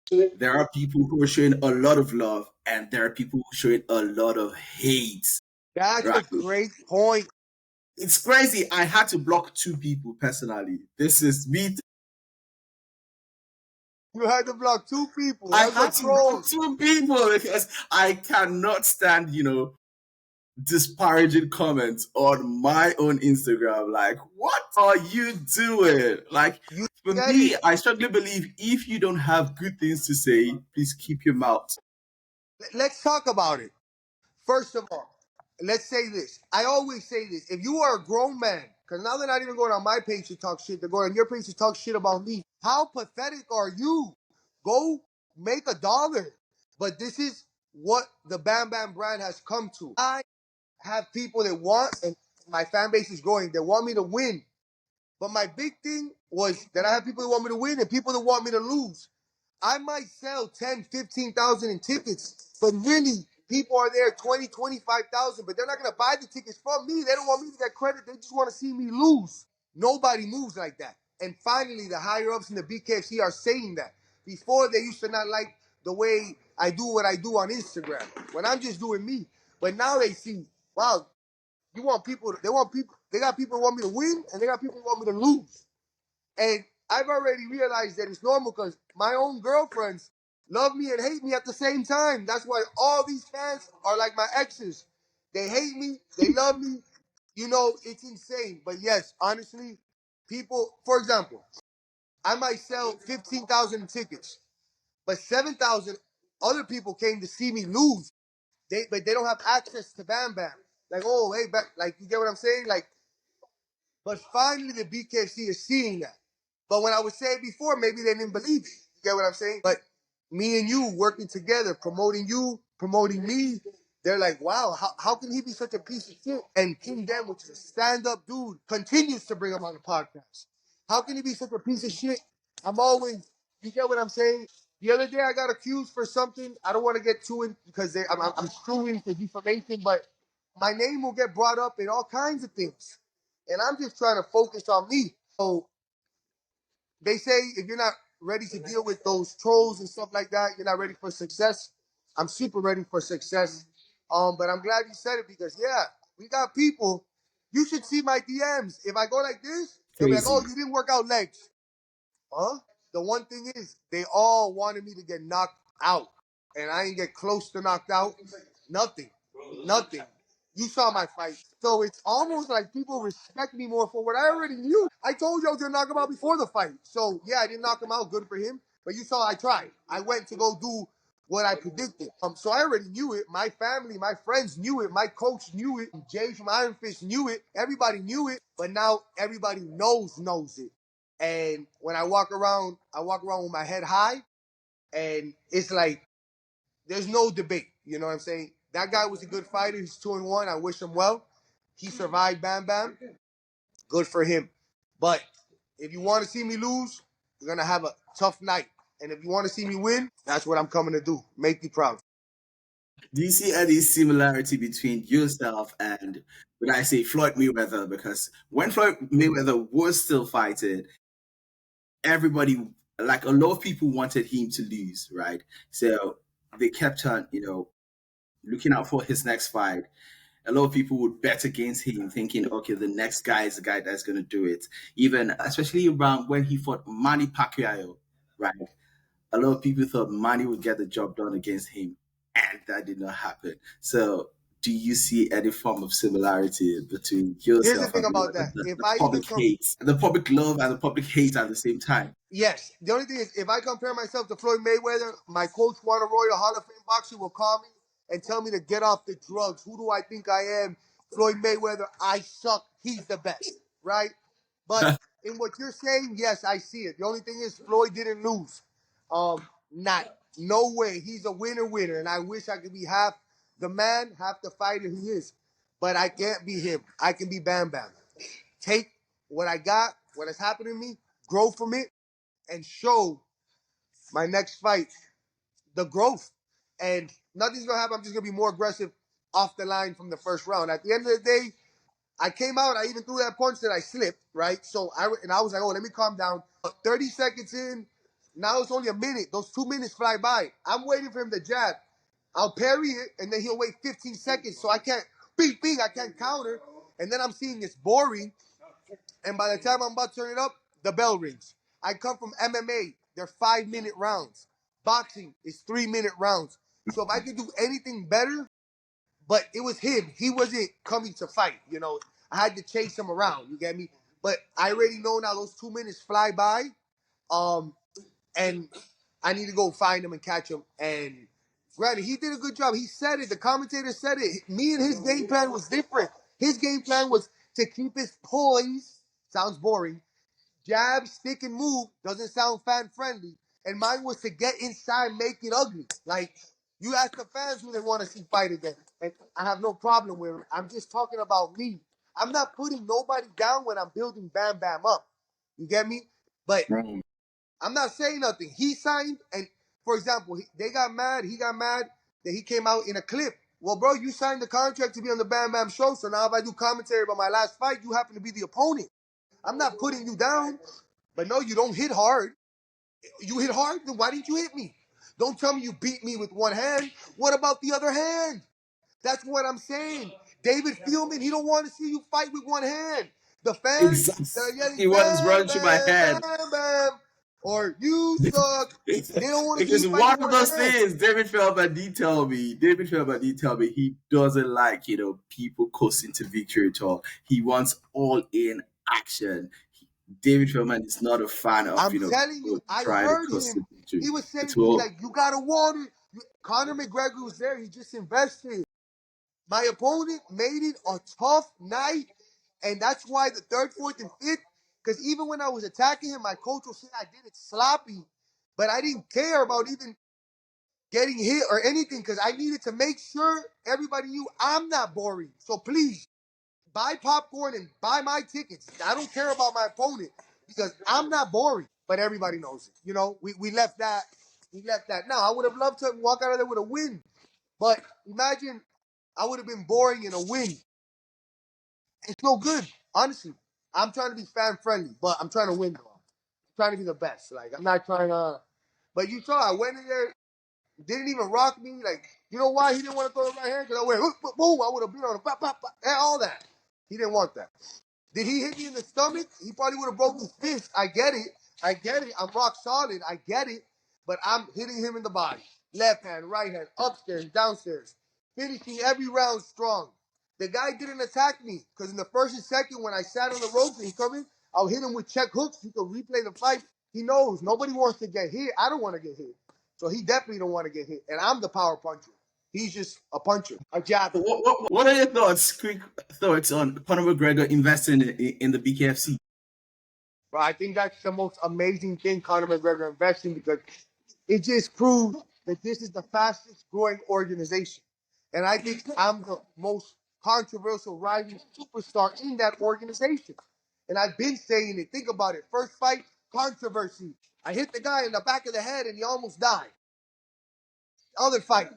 There are people who are showing a lot of love and there are people who are showing a lot of hate, That's a right? great point. It's crazy. I had to block two people personally. This is me. You had to block two people. I Those are had to block trolls. two people because I cannot stand, disparaging comments on my own Instagram. Like, what are you doing? Like, You for get it. me, I strongly believe if you don't have good things to say, please keep your mouth. Let's talk about it. First of all, let's say this. I always say this. If you are a grown man, because now they're not even going on my page to talk shit, they're going on your page to talk shit about me. How pathetic are you? Go make $1. But this is what the Bam Bam brand has come to. I have people that want, and my fan base is growing, they want me to win. But my big thing was that I have people that want me to win and people that want me to lose. I might sell 10, 15,000 in tickets, but really, people are there 20, 25,000, but they're not going to buy the tickets from me. They don't want me to get credit. They just want to see me lose. Nobody moves like that. And finally, the higher ups in the BKFC are saying that. Before, they used to not like the way I do what I do on Instagram when I'm just doing me. But now they see, wow, you want people, they got people who want me to win, and they got people who want me to lose. And I've already realized that it's normal because my own girlfriends love me and hate me at the same time. That's why all these fans are like my exes. They hate me, they love me. You know, it's insane. But yes, honestly, people, for example, I might sell 15,000 tickets, but 7,000 other people came to see me lose. But they don't have access to Bam Bam. Like, oh, hey, like, you get what I'm saying? Like, but finally, the BKFC is seeing that. But when I was saying before, maybe they didn't believe it. You get what I'm saying? But me and you working together, promoting you, promoting me, they're like, wow, how can he be such a piece of shit? And King Dem, which is a stand-up dude, continues to bring him on the podcast. How can he be such a piece of shit? I'm always, you get what I'm saying? The other day I got accused for something. I don't want to get too in because I'm screwing for defamation, but my name will get brought up in all kinds of things. And I'm just trying to focus on me. So they say if you're not ready to deal with those trolls and stuff like that, you're not ready for success. I'm super ready for success. But I'm glad you said it because yeah, we got people. You should see my DMs. If I go like this, they'll be like, "Oh, Crazy. you didn't work out legs." Huh? The one thing is, they all wanted me to get knocked out, and I ain't get close to knocked out. Nothing, nothing. You saw my fight, so it's almost like people respect me more for what I already knew. I told you I was gonna knock him out before the fight, so yeah, I didn't knock him out. Good for him. But you saw I tried. I went to go do what I predicted. So I already knew it. My family, my friends knew it. My coach knew it. Jay from Iron Fist knew it. Everybody knew it. But now everybody knows it. And when I walk around with my head high, and it's like there's no debate. You know what I'm saying? That guy was a good fighter. He's 2-1. I wish him well. He survived Bam Bam. Good for him. But if you want to see me lose, you're gonna have a tough night. And if you want to see me win, that's what I'm coming to do. Make you proud. Do you see any similarity between yourself and, when I say Floyd Mayweather? Because when Floyd Mayweather was still fighting, everybody, like a lot of people wanted him to lose, right? So they kept on, looking out for his next fight. A lot of people would bet against him, thinking, okay, the next guy is the guy that's going to do it. Even, especially around when he fought Manny Pacquiao, right? A lot of people thought Manny would get the job done against him, and that did not happen. So, do you see any form of similarity between Here's the yourself thing and about that. If the I even public hate, the public love, and the public hate at the same time? yes, the only thing is, if I compare myself to Floyd Mayweather, my coach, Juan Arroyo, Hall of Fame boxer, will call me and tell me to get off the drugs. Who do I think I am? Floyd Mayweather, I suck. He's the best, right? But in what you're saying, yes, I see it. The only thing is, Floyd didn't lose. Not, no way. He's a winner, and I wish I could be half the man, half the fighter he is. But I can't be him. I can be Bam Bam. Take what I got, what has happened to me, grow from it, and show my next fight the growth. And nothing's gonna happen. I'm just gonna be more aggressive off the line from the first round. At the end of the day, I came out. I even threw that punch that I slipped. Right. So I was like, oh, let me calm down. 30 seconds in. Now it's only a minute. Those 2 minutes fly by. I'm waiting for him to jab. I'll parry it, and then he'll wait 15 seconds. So I can't, bing, bing, I can't counter. And then I'm seeing it's boring. And by the time I'm about to turn it up, the bell rings. I come from MMA. They're 5-minute rounds. Boxing is 3-minute rounds. So if I could do anything better, but it was him. He wasn't coming to fight. I had to chase him around. You get me? But I already know now those 2 minutes fly by. Um, and I need to go find him and catch him. And granted, he did a good job. He said it. The commentator said it. Me and his game plan was different. His game plan was to keep his poise. Sounds boring. Jab, stick, and move doesn't sound fan friendly. And mine was to get inside, make it ugly. Like, you ask the fans who they want to see fight again. And I have no problem with it. I'm just talking about me. I'm not putting nobody down when I'm building Bam Bam up. You get me? But I'm not saying nothing. He signed, and for example, they got mad. He got mad that he came out in a clip. Well, bro, you signed the contract to be on the Bam Bam show, so now if I do commentary about my last fight, you happen to be the opponent. I'm not putting you down, but no, you don't hit hard. You hit hard, then why didn't you hit me? Don't tell me you beat me with one hand. What about the other hand? That's what I'm saying. David Fielman, he don't want to see you fight with one hand. The fans Exactly. that are yelling, It was bam, running through my bam, head. bam, bam, or you suck. They don't want to see you Because fight one with of one those hand. things, David Feldman did tell me he doesn't like, people coasting to victory at all. He wants all in action. David Feldman is not a fan of, I'm telling you, people I trying to heard coast to him. victory He was at saying things all. like, you got to want it. Conor McGregor was there. He just invested. My opponent made it a tough night, and that's why the third, fourth, and fifth, because even when I was attacking him, my coach will say I did it sloppy, but I didn't care about even getting hit or anything because I needed to make sure everybody knew I'm not boring. So please, buy popcorn and buy my tickets. I don't care about my opponent because I'm not boring, but everybody knows it. We left that. We left that. Now, I would have loved to walk out of there with a win, but imagine I would have been boring in a win. It's no good, honestly. I'm trying to be fan friendly, but I'm trying to win though. I'm trying to be the best. Like I'm not trying to. But you saw I went in there, didn't even rock me. Like you know why he didn't want to throw the right hand? Because I went boom. I would have been on a pop, pop, pop, and all that. He didn't want that. Did he hit me in the stomach? He probably would have broken his fist. I get it. I get it. I'm rock solid. I get it. But I'm hitting him in the body. Left hand, right hand, upstairs, downstairs. Finishing every round strong. The guy didn't attack me because in the first and second, when I sat on the ropes and he come in, I'll hit him with check hooks. He can replay the fight. He knows nobody wants to get hit. I don't want to get hit. So he definitely don't want to get hit. And I'm the power puncher. He's just a puncher, a jabber. What are your thoughts? Quick thoughts on Conor McGregor investing in the BKFC? But I think that's the most amazing thing Conor McGregor investing because it just proves that this is the fastest growing organization. And I think I'm the most controversial rising superstar in that organization. And I've been saying it. Think about it. First fight, controversy. I hit the guy in the back of the head and he almost died. Other fight,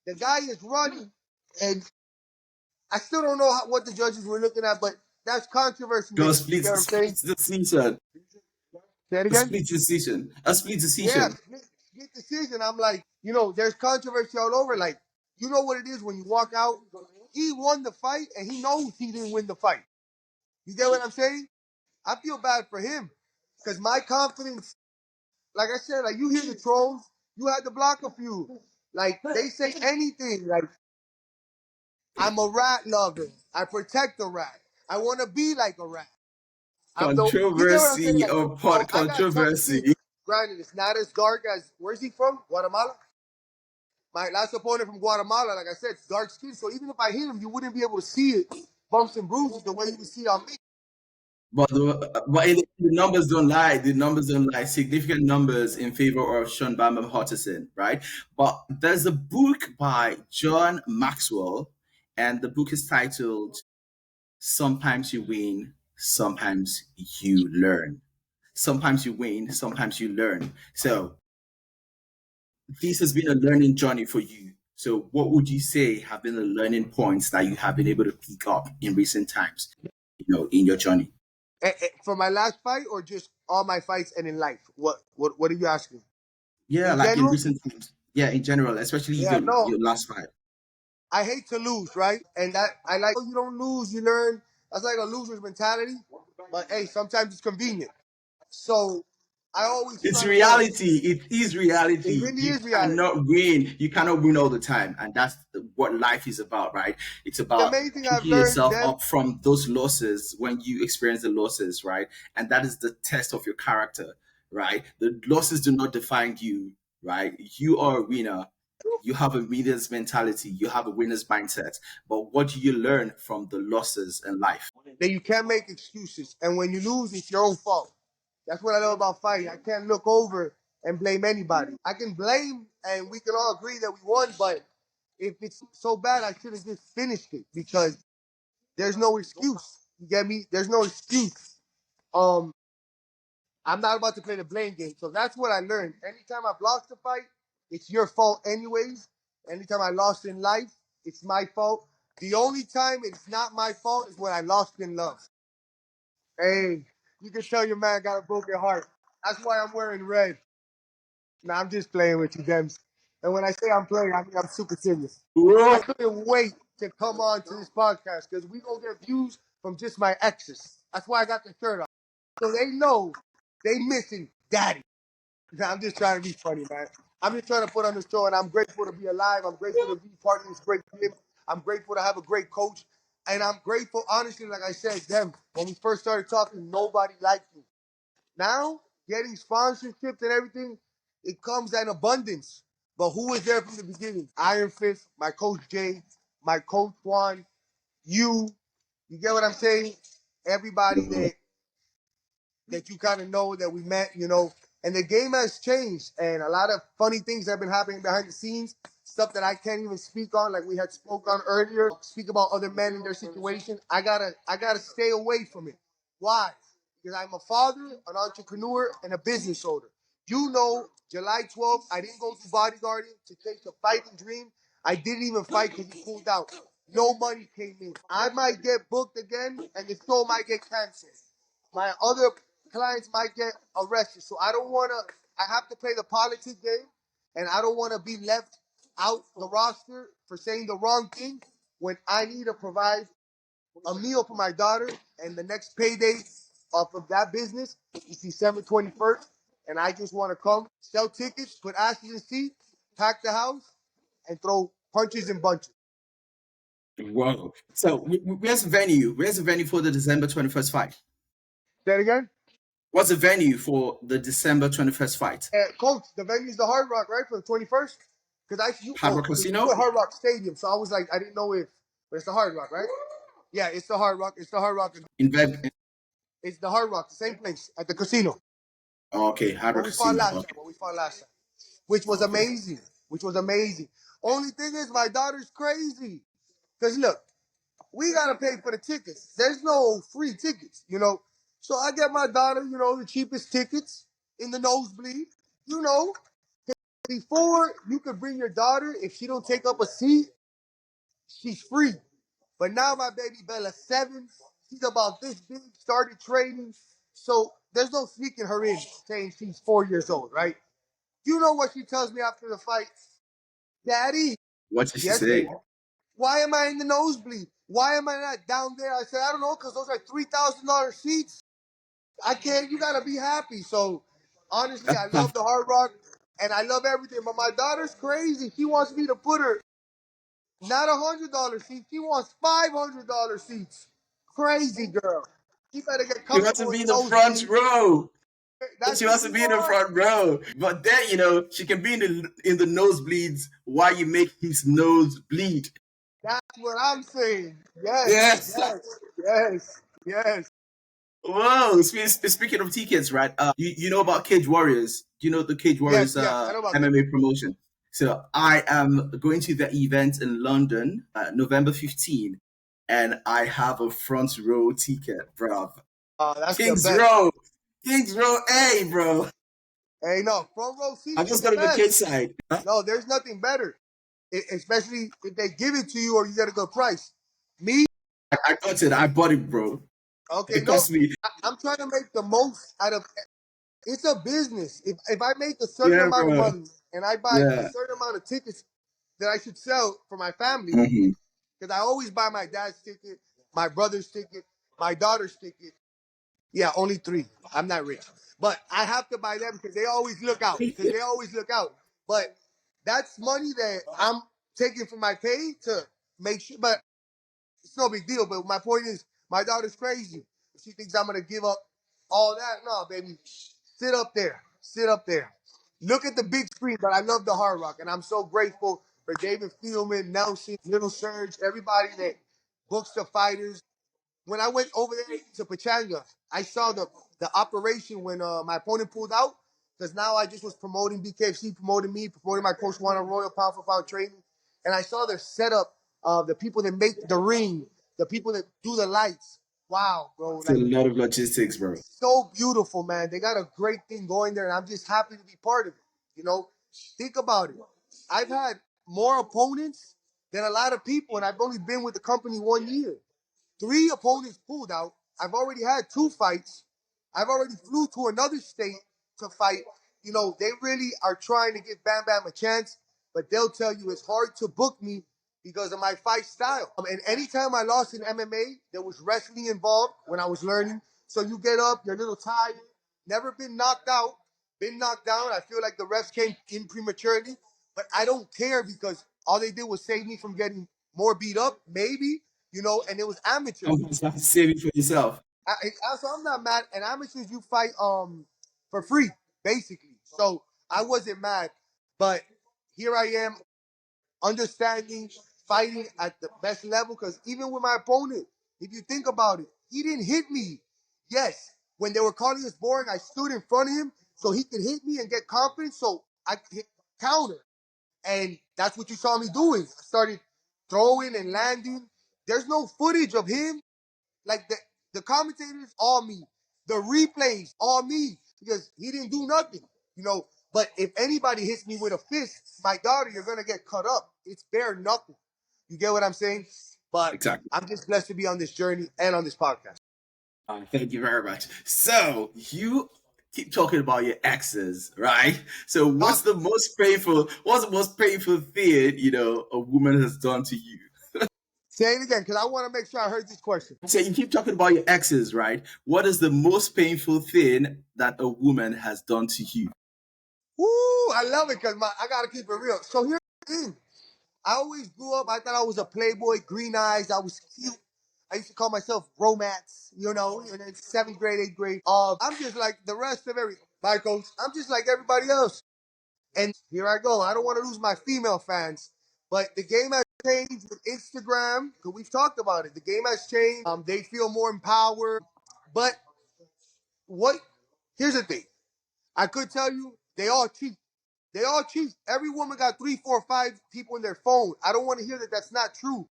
the guy is running and I still don't know what the judges were looking at, but that's controversy Go making. split, You know what I'm saying? split decision. Say it A again? split decision. A split Yeah, decision. split decision. I'm like, there's controversy all over. Like, you know what it is when you walk out? He won the fight and he knows he didn't win the fight. You get what I'm saying? I feel bad for him because my confidence, like I said, like you hear the trolls, you had to block a few. Like they say anything. Like I'm a rat lover. I protect the rat. I want to be like a rat. You get what I'm saying? Controversy Like, upon I got tough skin. controversy. Granted, it's not as dark as where's he from? Guatemala. My last opponent from Guatemala, like I said, dark skin. So even if I hit him, you wouldn't be able to see it, bumps and bruises, the way you would see on me. But the numbers don't lie. The numbers don't lie. Significant numbers in favor of Sean Bambam Hotusing, right? But there's a book by John Maxwell, and the book is titled "Sometimes You Win, Sometimes You Learn." Sometimes you win, sometimes you learn. So this has been a learning journey for you. So what would you say have been the learning points that you have been able to pick up in recent times, in your journey? For my last fight, or just all my fights and in life? What are you asking? Yeah, In like in general? recent times. Yeah, in general, especially Yeah, no. your last fight. I hate to lose, right? And that I like. You don't lose, you learn. That's like a loser's mentality. But hey, sometimes it's convenient. So I always It's try to learn. reality. It is It reality. really You is reality. cannot win. You cannot win all the time. And that's what life is about, right? It's The about main thing I've picking learned, yourself Dev, up from those losses when you experience the losses, right? And that is the test of your character, right? The losses do not define you, right? You are a winner. You have a winner's mentality. You have a winner's mindset. But what do you learn from the losses in life? that you can't make excuses. And when you lose, it's your own fault. That's what I love about fighting. I can't look over and blame anybody. I can blame, and we can all agree that we won, but if it's so bad, I should have just finished it because there's no excuse. You get me? There's no excuse. Um, I'm not about to play the blame game. So that's what I learned. Anytime I've lost a fight, it's your fault anyways. Anytime I lost in life, it's my fault. The only time it's not my fault is when I lost in love. Hey, you can tell your man got a broken heart. That's why I'm wearing red. Nah, I'm just playing with you, Dems. And when I say I'm playing, I mean I'm super serious. I Whoa. couldn't wait to come on to this podcast because we gonna get views from just my exes. That's why I got the shirt on. So they know they missing daddy. Nah, I'm just trying to be funny, man. I'm just trying to put on the show, and I'm grateful to be alive. I'm grateful to be part of this great team. I'm grateful to have a great coach. And I'm grateful, honestly, like I said, them, when we first started talking, nobody liked me. Now, getting sponsorships and everything, it comes in abundance. But who was there from the beginning? Iron Fist, my coach Jay, my coach Juan, you get what I'm saying? Everybody that you kind of know that we met, and the game has changed, and a lot of funny things have been happening behind the scenes, stuff that I can't even speak on, like we had spoke on earlier. Speak about other men and their situation. I gotta stay away from it. Why? Because I'm a father, an entrepreneur, and a business owner. July 12th, I didn't go to bodyguarding to chase a fighting dream. I didn't even fight because he pulled out. No money came in. I might get booked again, and the show might get canceled. My other clients might get arrested. So I don't want to, I have to play the politics game, and I don't want to be left out the roster for saying the wrong thing when I need to provide a meal for my daughter, and the next payday off of that business is December 21st. And I just want to come, sell tickets, put asses in seats, pack the house, and throw punches and bunches. Whoa. So where's the venue? Where's the venue for the December 21st fight? Say it again. What's the venue for the December 21st fight? Coach, the venue's the Hard Rock, right, for the 21st? Because Hard Rock you put Casino? Hard Rock Stadium, so I was like, I didn't know if, but it's the Hard Rock, right? Yeah, it's the Hard Rock. It's the Hard Rock. In Vegas. It's the Hard Rock, the same place at the casino Okay, Hard where Rock we fought Casino. last Okay. time. Where we fought last time, which was Okay. amazing. Which was amazing. Only thing is, my daughter's crazy. Cause look, we gotta pay for the tickets. There's no free tickets. So I get my daughter, the cheapest tickets in the nosebleed. You know, before you could bring your daughter, if she don't take up a seat, she's free. But now my baby Bella's 7. She's about this big, started training. So there's no sneaking her in saying she's 4 years old, right? You know what she tells me after the fight? Daddy, What did she yes, baby. say? Why am I in the nosebleed? Why am I not down there? I said, I don't know, because those are $3,000 seats. I can't, you gotta be happy. So honestly, I love the Hard Rock and I love everything. But my daughter's crazy. She wants me to put her not $100 seats. She wants $500 seats. Crazy girl. She better get She wants to comfortable in be the in the front nosebleed. row. That's She what wants to she be in the wants. front row. But then, she can be in the nosebleeds while you make his nose bleed. That's what I'm saying. Yes, Yes. yes, yes, yes. Whoa. Speaking of tickets, right? You know about Cage Warriors? Do you know the Cage Yes, Warriors yes. I know about MMA promotion? So I am going to the event in London, November 15, and I have a front row ticket, bro. that's the Kings best. Row. Kings Row A, bro. Hey, no, front row I'm seats is just the going to the cage best. side. No, there's nothing better, especially if they give it to you or you get a good price. Me, I got it. I bought it, bro. okay, It no, cost me. I'm trying to make the most out of. It's a business. If I make a certain Yeah, amount of bro. money and I buy a Yeah. certain amount of tickets that I should sell for my family, Hmm. because I always buy my dad's ticket, my brother's ticket, my daughter's ticket. Yeah, only 3. I'm not rich, but I have to buy them because they always look out. Because they always look out. But that's money that I'm taking from my pay to make sure. But it's no big deal. But my point is, my daughter's crazy. If she thinks I'm gonna give up all that, no, baby. Sit up there. Sit up there. Look at the big screen. But I love the Hard Rock, and I'm so grateful for David Fielman, Nelson, Little Surge, everybody that books the fighters. When I went over there to Pachanga, I saw the operation when my opponent pulled out. Because now I just was promoting BKFC, promoting me, promoting my coach Juan Royal pound for pound training, and I saw their setup of the people that make the ring, the people that do the lights. wow, bro. It's a Like, lot of logistics, bro. so beautiful, man. They got a great thing going there, and I'm just happy to be part of it. You know, think about it. I've had more opponents than a lot of people, and I've only been with the company 1 year. 3 opponents pulled out. I've already had 2 fights. I've already flew to another state to fight. You know, they really are trying to give Bam Bam a chance, but they'll tell you it's hard to book me because of my fight style. And anytime I lost in MMA, there was wrestling involved when I was learning. So you get up, you're a little tired, never been knocked out, been knocked down. I feel like the refs came in prematurely, but I don't care because all they did was save me from getting more beat up, maybe, you know, and it was amateur. Save it for yourself. So I'm not mad. And amateurs, you fight for free, basically. So I wasn't mad, but here I am, understanding, fighting at the best level. Because even with my opponent, if you think about it, he didn't hit me. Yes, when they were calling us boring, I stood in front of him so he could hit me and get confidence. So I could hit counter, and that's what you saw me doing. I started throwing and landing. There's no footage of him. Like the commentators, all me. The replays, all me. Because he didn't do nothing. You know, but if anybody hits me with a fist, my daughter, you're gonna get cut up. It's bare knuckle. You get what I'm saying? But Exactly. I'm just blessed to be on this journey and on this podcast. Thank you very much. So you keep talking about your exes, right? So Talk what's the most painful thing, a woman has done to you? Say it again, because I want to make sure I heard this question. So you keep talking about your exes, right? What is the most painful thing that a woman has done to you? Woo, I love it because I gotta keep it real. So here's the thing. I always grew up, I thought I was a playboy, green eyes, I was cute. I used to call myself romance, you know, in 7th grade, 8th grade. I'm just like the rest of bye coach. I'm just like everybody else. And here I go. I don't want to lose my female fans, but the game has changed with Instagram, because we've talked about it. The game has changed. They feel more empowered. But what? Here's the thing. I could tell you, they all cheat. They all cheat. Every woman got 3, 4, 5 people in their phone. I don't want to hear that that's not true.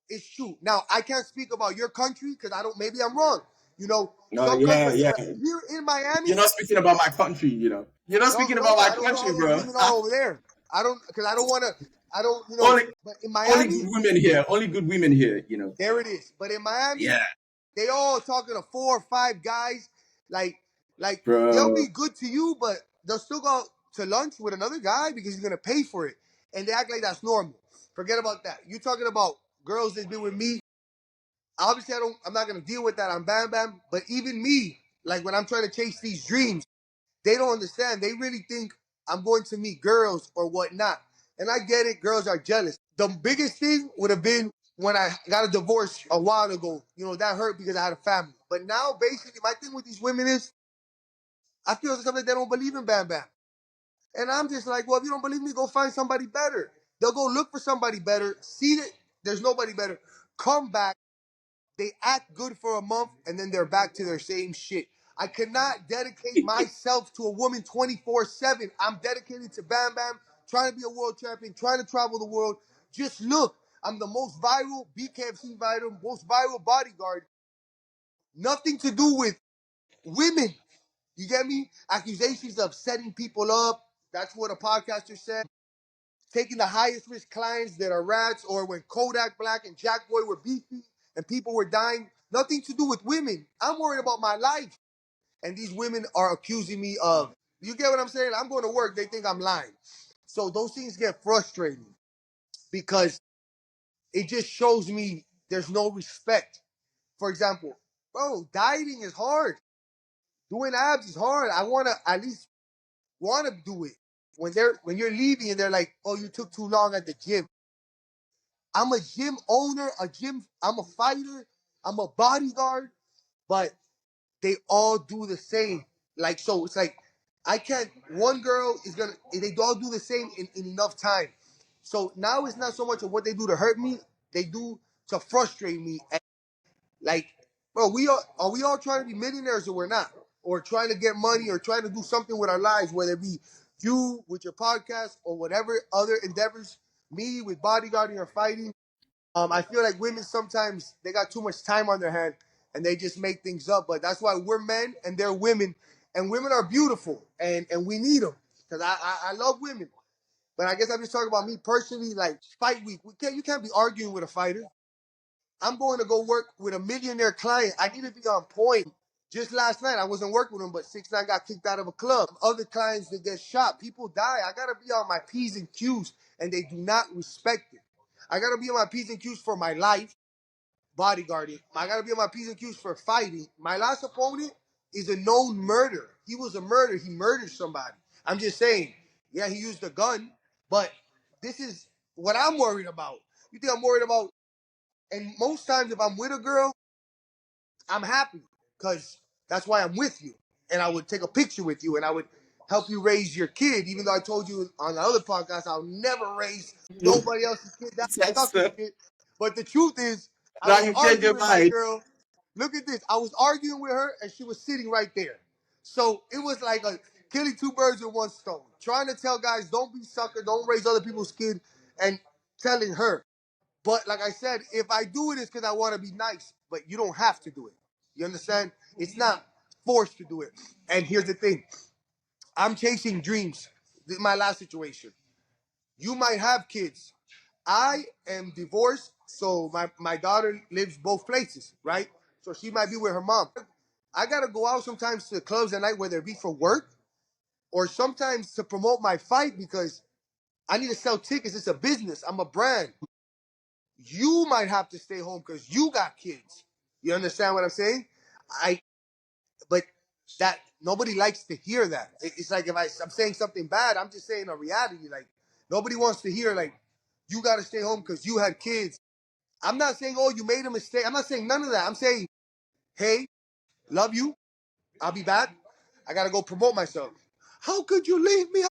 It's true. Now, I can't speak about your country because I don't, maybe I'm wrong. You know, Oh but yeah. here in Miami, You're not speaking about my country, You're not no, speaking no, about my I don't want country, all those bro. women all over there. I don't, because I don't want to, I don't, only but in only Miami, good women here. Only good women here. there it is. But in Miami, Yeah, they all talking to 4 or 5 guys. Like, like they'll bro. be good to you, but they'll still go to lunch with another guy because he's gonna pay for it, and they act like that's normal. Forget about that. You talking about girls that's been with me? Obviously, I'm not gonna deal with that. I'm Bam Bam, but even me, like when I'm trying to chase these dreams, they don't understand. They really think I'm going to meet girls or whatnot, and I get it. Girls are jealous. The biggest thing would have been when I got a divorce a while ago. You know, that hurt because I had a family. But now, basically, my thing with these women is I feel something like they don't believe in Bam Bam. And I'm just like, well, if you don't believe me, go find somebody better. They'll go look for somebody better, see that there's nobody better, come back, they act good for a month, and then they're back to their same shit. I cannot dedicate myself to a woman 24/7. I'm dedicated to Bam Bam, trying to be a world champion, trying to travel the world. Just look, I'm the most viral BKFC viral, most viral bodyguard. Nothing to do with women. You get me? Accusations of setting people up. That's what a podcaster said. Taking the highest risk clients that are rats, or when Kodak Black and Jack Boy were beefing and people were dying. Nothing to do with women. I'm worried about my life. And these women are accusing me of, you get what I'm saying? I'm going to work. They think I'm lying. So those things get frustrating because it just shows me there's no respect. For example, bro, dieting is hard. Doing abs is hard. I want to at least want to do it. When you're leaving and they're like, "Oh, you took too long at the gym." I'm a gym owner, I'm a fighter, I'm a bodyguard, but they all do the same. Like, so it's like I can't. One girl is gonna. They all do the same in enough time. So now it's not so much of what they do to hurt me. They do to frustrate me. And like, bro, are we all trying to be millionaires or we're not? Or trying to get money or trying to do something with our lives, whether it be you with your podcast or whatever other endeavors, me with bodyguarding or fighting. I feel like women sometimes they got too much time on their hand. and they just make things up. But that's why we're men and they're women, and women are beautiful, and we need them because I love women. But I guess I'm just talking about me personally. Like fight week, you can't be arguing with a fighter. I'm going to go work with a millionaire client. I need to be on point. Just last night, I wasn't working with him, but 6ix9ine got kicked out of a club. Other clients that get shot, people die. I gotta be on my P's and Q's, and they do not respect it. I gotta be on my P's and Q's for my life, bodyguarding. I gotta be on my P's and Q's for fighting. My last opponent is a known murderer. He was a murderer. He murdered somebody. I'm just saying, yeah, he used a gun, but this is what I'm worried about. You think I'm worried about? And most times, if I'm with a girl, I'm happy because that's why I'm with you. And I would take a picture with you and I would help you raise your kid, even though I told you on the other podcast I'll never raise nobody else's kid. That's That's sucker shit. But the truth is, I now was you change arguing your with my mind. girl. Look at this. I was arguing with her and she was sitting right there. So it was like killing two birds with one stone. Trying to tell guys, don't be sucker, don't raise other people's kid, and telling her. But like I said, if I do it, it's because I want to be nice. But you don't have to do it. You understand? It's not forced to do it. And here's the thing: I'm chasing dreams. This is my last situation. You might have kids. I am divorced, so my daughter lives both places, right? So she might be with her mom. I gotta go out sometimes to clubs at night, whether it be for work or sometimes to promote my fight because I need to sell tickets. It's a business. I'm a brand. You might have to stay home because you got kids. You understand what I'm saying? I but that nobody likes to hear that. It's like if I'm saying something bad, I'm just saying a reality. Like nobody wants to hear like you got to stay home because you had kids. I'm not saying oh you made a mistake. I'm not saying none of that. I'm saying hey, love you. I'll be back. I gotta go promote myself. How could you leave me?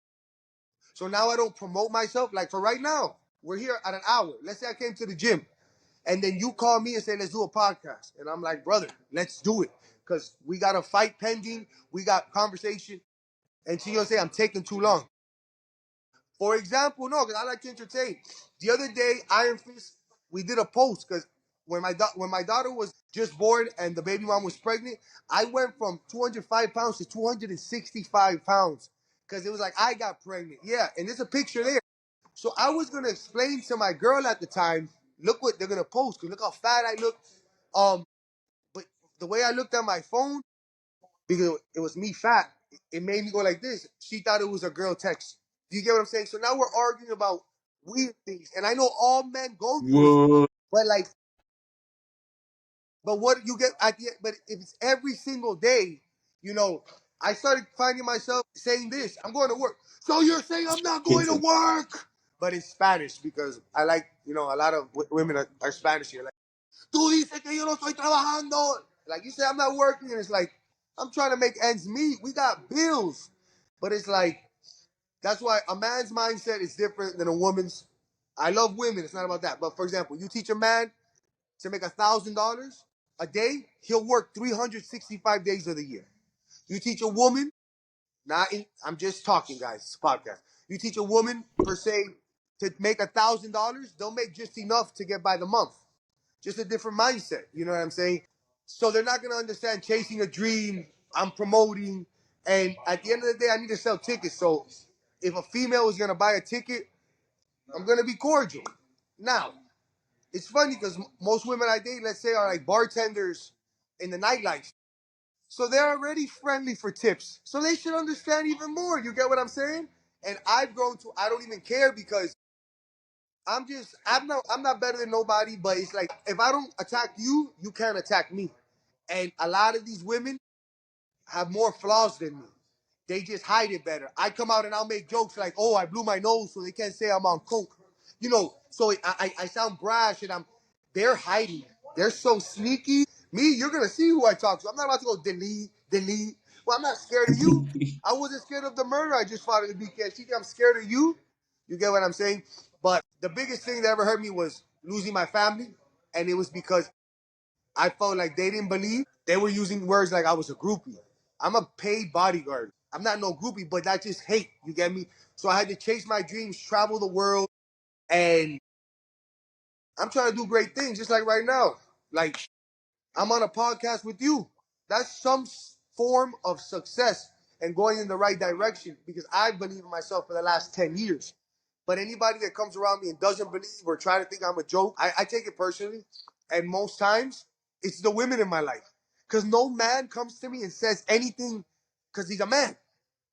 So now I don't promote myself. Like for right now, we're here at an hour. Let's say I came to the gym. And then you call me and say, let's do a podcast. And I'm like, brother, let's do it. Because we got a fight pending. We got conversation. And she's going to say, I'm taking too long. For example, no, because I like to entertain. The other day, Iron Fist, we did a post because when my daughter was just born and the baby mom was pregnant, I went from 205 pounds to 265 pounds because it was like I got pregnant. Yeah, and there's a picture there. So I was gonna explain to my girl at the time, look what they're gonna post, cause look how fat I look. But the way I looked at my phone, because it was me fat, it made me go like this. She thought it was a girl text. Do you get what I'm saying? So now we're arguing about weird things, and I know all men go through it, Whoa. but like, but what you get at the end, but if it's every single day, you know, I started finding myself saying this. I'm going to work. So you're saying I'm not going to work? But in Spanish because I like, you know, a lot of women are Spanish here. Like, tú dices que yo no estoy trabajando. Like you say, I'm not working. And it's like, I'm trying to make ends meet. We got bills. But it's like, that's why a man's mindset is different than a woman's. I love women. It's not about that. But for example, you teach a man to make $1,000 a day, he'll work 365 days of the year. You teach a woman, I'm just talking, guys. It's a podcast. You teach a woman per se to make $1,000, they'll make just enough to get by the month. Just a different mindset. You know what I'm saying? So they're not gonna understand chasing a dream. I'm promoting, and at the end of the day, I need to sell tickets. So if a female is gonna buy a ticket, I'm gonna be cordial. Now, it's funny because most women I date, let's say, are like bartenders in the nightlife. So they're already friendly for tips. So they should understand even more. You get what I'm saying? And I've grown to I don't even care because I'm not better than nobody, but it's like if I don't attack you, you can't attack me. And a lot of these women have more flaws than me. They just hide it better. I come out and I'll make jokes like, "Oh, I blew my nose," so they can't say I'm on coke. You know, so I sound brash and they're hiding. They're so sneaky. Me, you're gonna see who I talk to. I'm not about to go delete. Well, I'm not scared of you. I wasn't scared of the murder I just fought in the BKFC. I'm scared of you. You get what I'm saying? But the biggest thing that ever hurt me was losing my family, and it was because I felt like they didn't believe. They were using words like I was a groupie. I'm a paid bodyguard. I'm not no groupie, but that's just hate. You get me? So I had to chase my dreams, travel the world, and I'm trying to do great things, just like right now. Like I'm on a podcast with you. That's some form of success and going in the right direction because I believe in myself for the last 10 years. But anybody that comes around me and doesn't believe or try to think I'm a joke, I take it personally. And most times, it's the women in my life. Because no man comes to me and says anything because he's a man.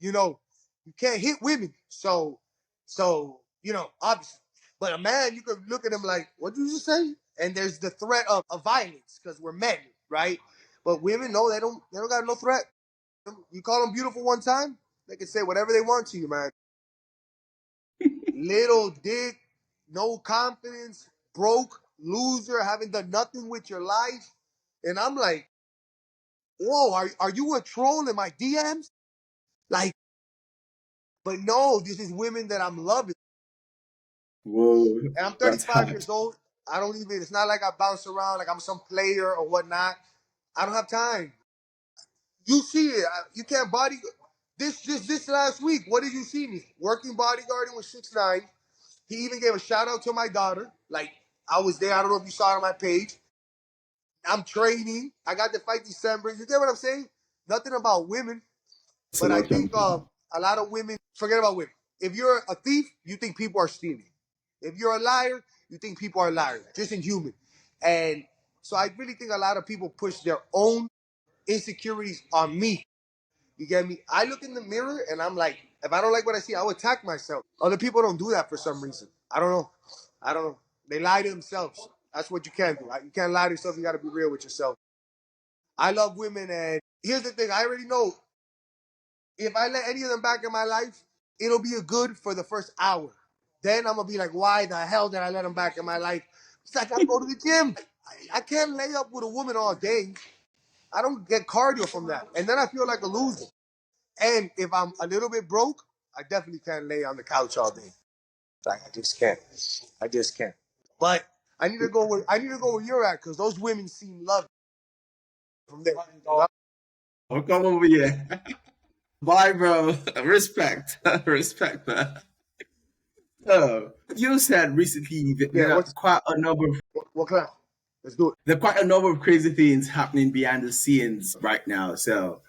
You know, you can't hit women. So, obviously. But a man, you could look at him like, what did you just say? And there's the threat of violence because we're men, right? But women, no, they don't got no threat. You call them beautiful one time, they can say whatever they want to you, man. Little dick, no confidence, broke, loser, haven't done nothing with your life. And I'm like, whoa, are you a troll in my DMs? Like, but no, this is women that I'm loving. Whoa, And I'm that's 35 hot. years old. I don't even, it's not like I bounce around like I'm some player or whatnot. I don't have time. You see it. You can't body. This last week, what did you see me? Working bodyguarding with 6ix9ine. He even gave a shout out to my daughter. Like, I was there. I don't know if you saw it on my page. I'm training. I got the fight December. You get what I'm saying? Nothing about women, It's a but I lot, think young. a lot of women forget about women. If you're a thief, you think people are stealing. If you're a liar, you think people are lying. Just inhuman. And so I really think a lot of people push their own insecurities on me. You get me? I look in the mirror and I'm like, if I don't like what I see, I'll attack myself. Other people don't do that for some reason. I don't know. I don't know. They lie to themselves. That's what you can't do. You can't lie to yourself. You got to be real with yourself. I love women, and here's the thing. I already know if I let any of them back in my life, it'll be a good for the first hour. Then I'm gonna be like, why the hell did I let them back in my life? It's like I gotta go to the gym. I can't lay up with a woman all day. I don't get cardio from that, and then I feel like a loser. And if I'm a little bit broke, I definitely can't lay on the couch all day. Like I just can't. I just can't. But I need to go where you're at because those women seem lovely from there. Oh, come over here. Bye, bro. Respect. Respect, man. So, you said recently that Yeah. What class? Let's do it. there are quite a number of crazy things happening behind the scenes right now. So,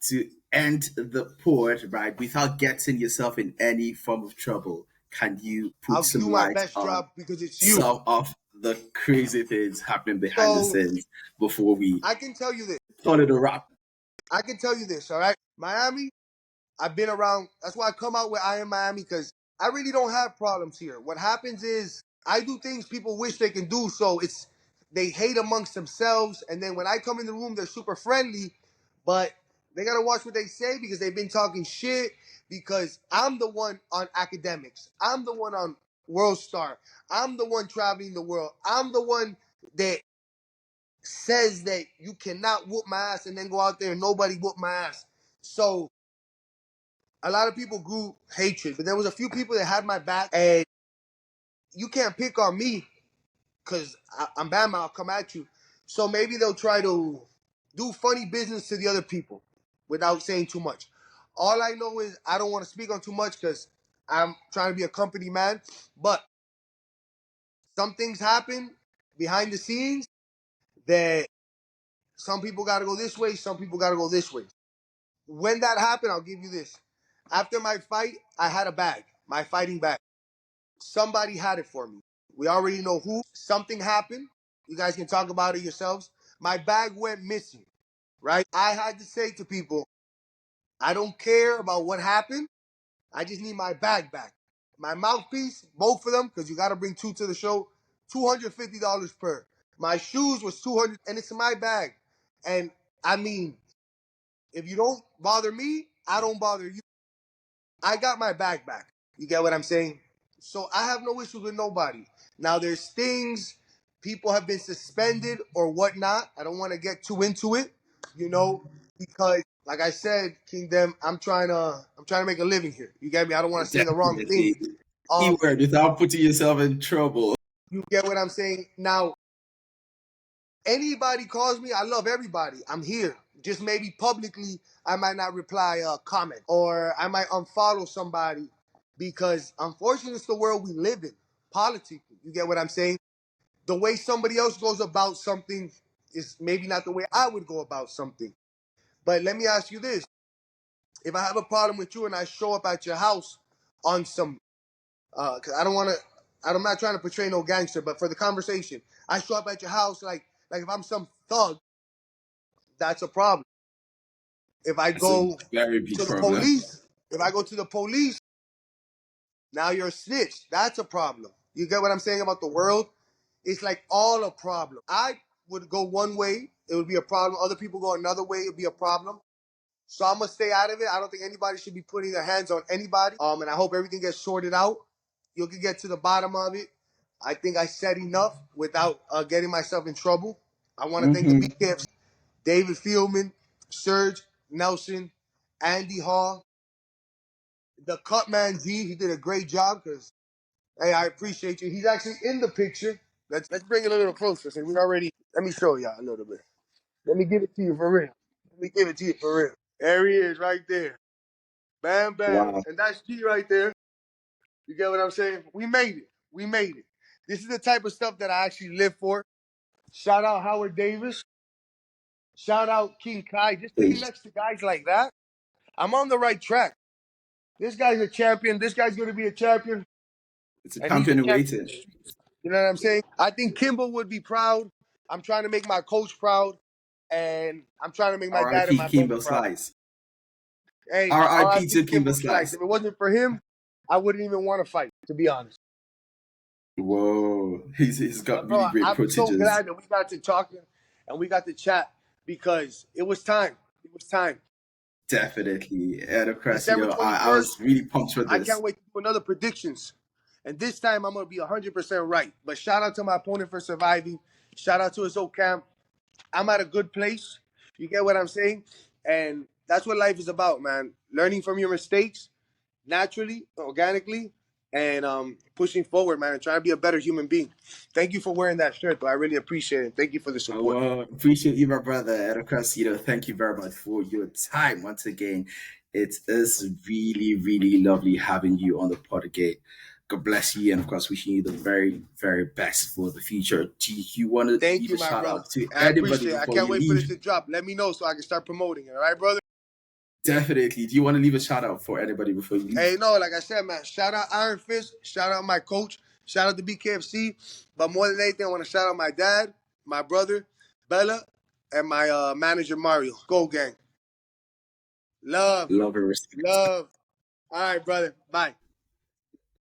to end the port, right, without getting yourself in any form of trouble, can you put I'll do some my light best on job because it's you. some of the crazy things happening behind the So scenes before we I can tell you this. call it a wrap? I can tell you this. All right, Miami. I've been around. That's why I come out with I am Miami because I really don't have problems here. What happens is I do things people wish they can do, so it's they hate amongst themselves, and then when I come in the room, they're super friendly, but they gotta watch what they say because they've been talking shit. Because I'm the one on academics. I'm the one on World Star. I'm the one traveling the world. I'm the one that says that you cannot whoop my ass and then go out there and nobody whoop my ass. So a lot of people grew hatred, but there was a few people that had my back, and you can't pick on me because I'm Bama. I'll come at you. So maybe they'll try to do funny business to the other people without saying too much. All I know is I don't want to speak on too much because I'm trying to be a company man. But some things happen behind the scenes that some people got to go this way, some people got to go this way. When that happened, I'll give you this. After my fight, I had a bag, my fighting bag. Somebody had it for me. We already know who. Something happened. You guys can talk about it yourselves. My bag went missing, right? I had to say to people, I don't care about what happened. I just need my bag back. My mouthpiece, both of them, because you got to bring two to the show, $250 per. My shoes was 200, and it's my bag. And I mean, if you don't bother me, I don't bother you. I got my bag back. You get what I'm saying? So I have no issues with nobody. Now there's things people have been suspended or whatnot. I don't want to get too into it, because like I said, Kingdom, I'm trying to make a living here. You get me? I don't want to say the wrong thing. Definitely. Um, Keyword without putting yourself in trouble. you get what I'm saying? Now, anybody calls me, I love everybody. I'm here. Just maybe publicly, I might not reply a comment or I might unfollow somebody because unfortunately, it's the world we live in. Politics. You get what I'm saying? The way somebody else goes about something is maybe not the way I would go about something. But let me ask you this. If I have a problem with you and I show up at your house on some, cause I don't want to, I'm not trying to portray no gangster, but for the conversation, I show up at your house like if I'm some thug, that's a problem. If I That's a go very to big the problem. police, if I go to the police, now you're a snitch. That's a problem. You get what I'm saying about the world? It's like all a problem. I would go one way, it would be a problem. Other people go another way, it would be a problem. So I'm gonna stay out of it. I don't think anybody should be putting their hands on anybody. And I hope everything gets sorted out. You can get to the bottom of it. I think I said enough without getting myself in trouble. I want to thank the Mm-hmm. BKFC, David Fieldman, Serge Nelson, Andy Hall, the Cutman G. He did a great job because hey, I appreciate you. He's actually in the picture. Let's bring it a little closer. So we already. Let me show y'all a little bit. Let me give it to you for real. Let me give it to you for real. There he is, right there. Bam, bam. Wow. And that's G right there. You get what I'm saying? We made it. We made it. This is the type of stuff that I actually live for. Shout out Howard Davis. Shout out King Kai. Just being It's next to guys like that, I'm on the right track. This guy's a champion. This guy's going to be a champion. a And he's a champion champion. waiting. You know what I'm saying? I think Kimball would be proud. I'm trying to make my coach proud. And I'm trying to make my dad and R.I.P. my brother Kimbo proud. Slice. Hey, R.I.P. RIP to Kimbo Kimball Slice. Slice. If it wasn't for him, I wouldn't even want to fight, to be honest. Whoa, he's got But bro, really great I'm so proteges. glad that we got to talking and we got to chat because it was time. It was time. Definitely. And of course, December I was 21st, really pumped for I can't this. wait to do another predictions. And this time I'm going to be 100% right. But shout out to my opponent for surviving. Shout out to his whole camp. I'm at a good place. You get what I'm saying? And that's what life is about, man. Learning from your mistakes naturally, organically, and pushing forward, man, and trying to be a better human being. Thank you for wearing that shirt, though. I really appreciate it. Thank you for the support. Well, appreciate you, my brother. And of course, thank you very much for your time once again. It is really, really lovely having you on the pod again. God bless you, and of course, wishing you the very, very best for the future. Do you want to Thank leave you, a my shout brother. out to I anybody appreciate it. I before can't you wait for this leave? to drop. Let me know so I can start promoting it. All right, brother? Definitely. Do you want to leave a shout out for anybody before you leave? Hey, no, like I said, man, shout out Iron Fist. Shout out my coach. Shout out to BKFC. But more than anything, I want to shout out my dad, my brother, Bella, and my manager, Mario. Go, gang. Love. Love and respect. Love. All right, brother. Bye.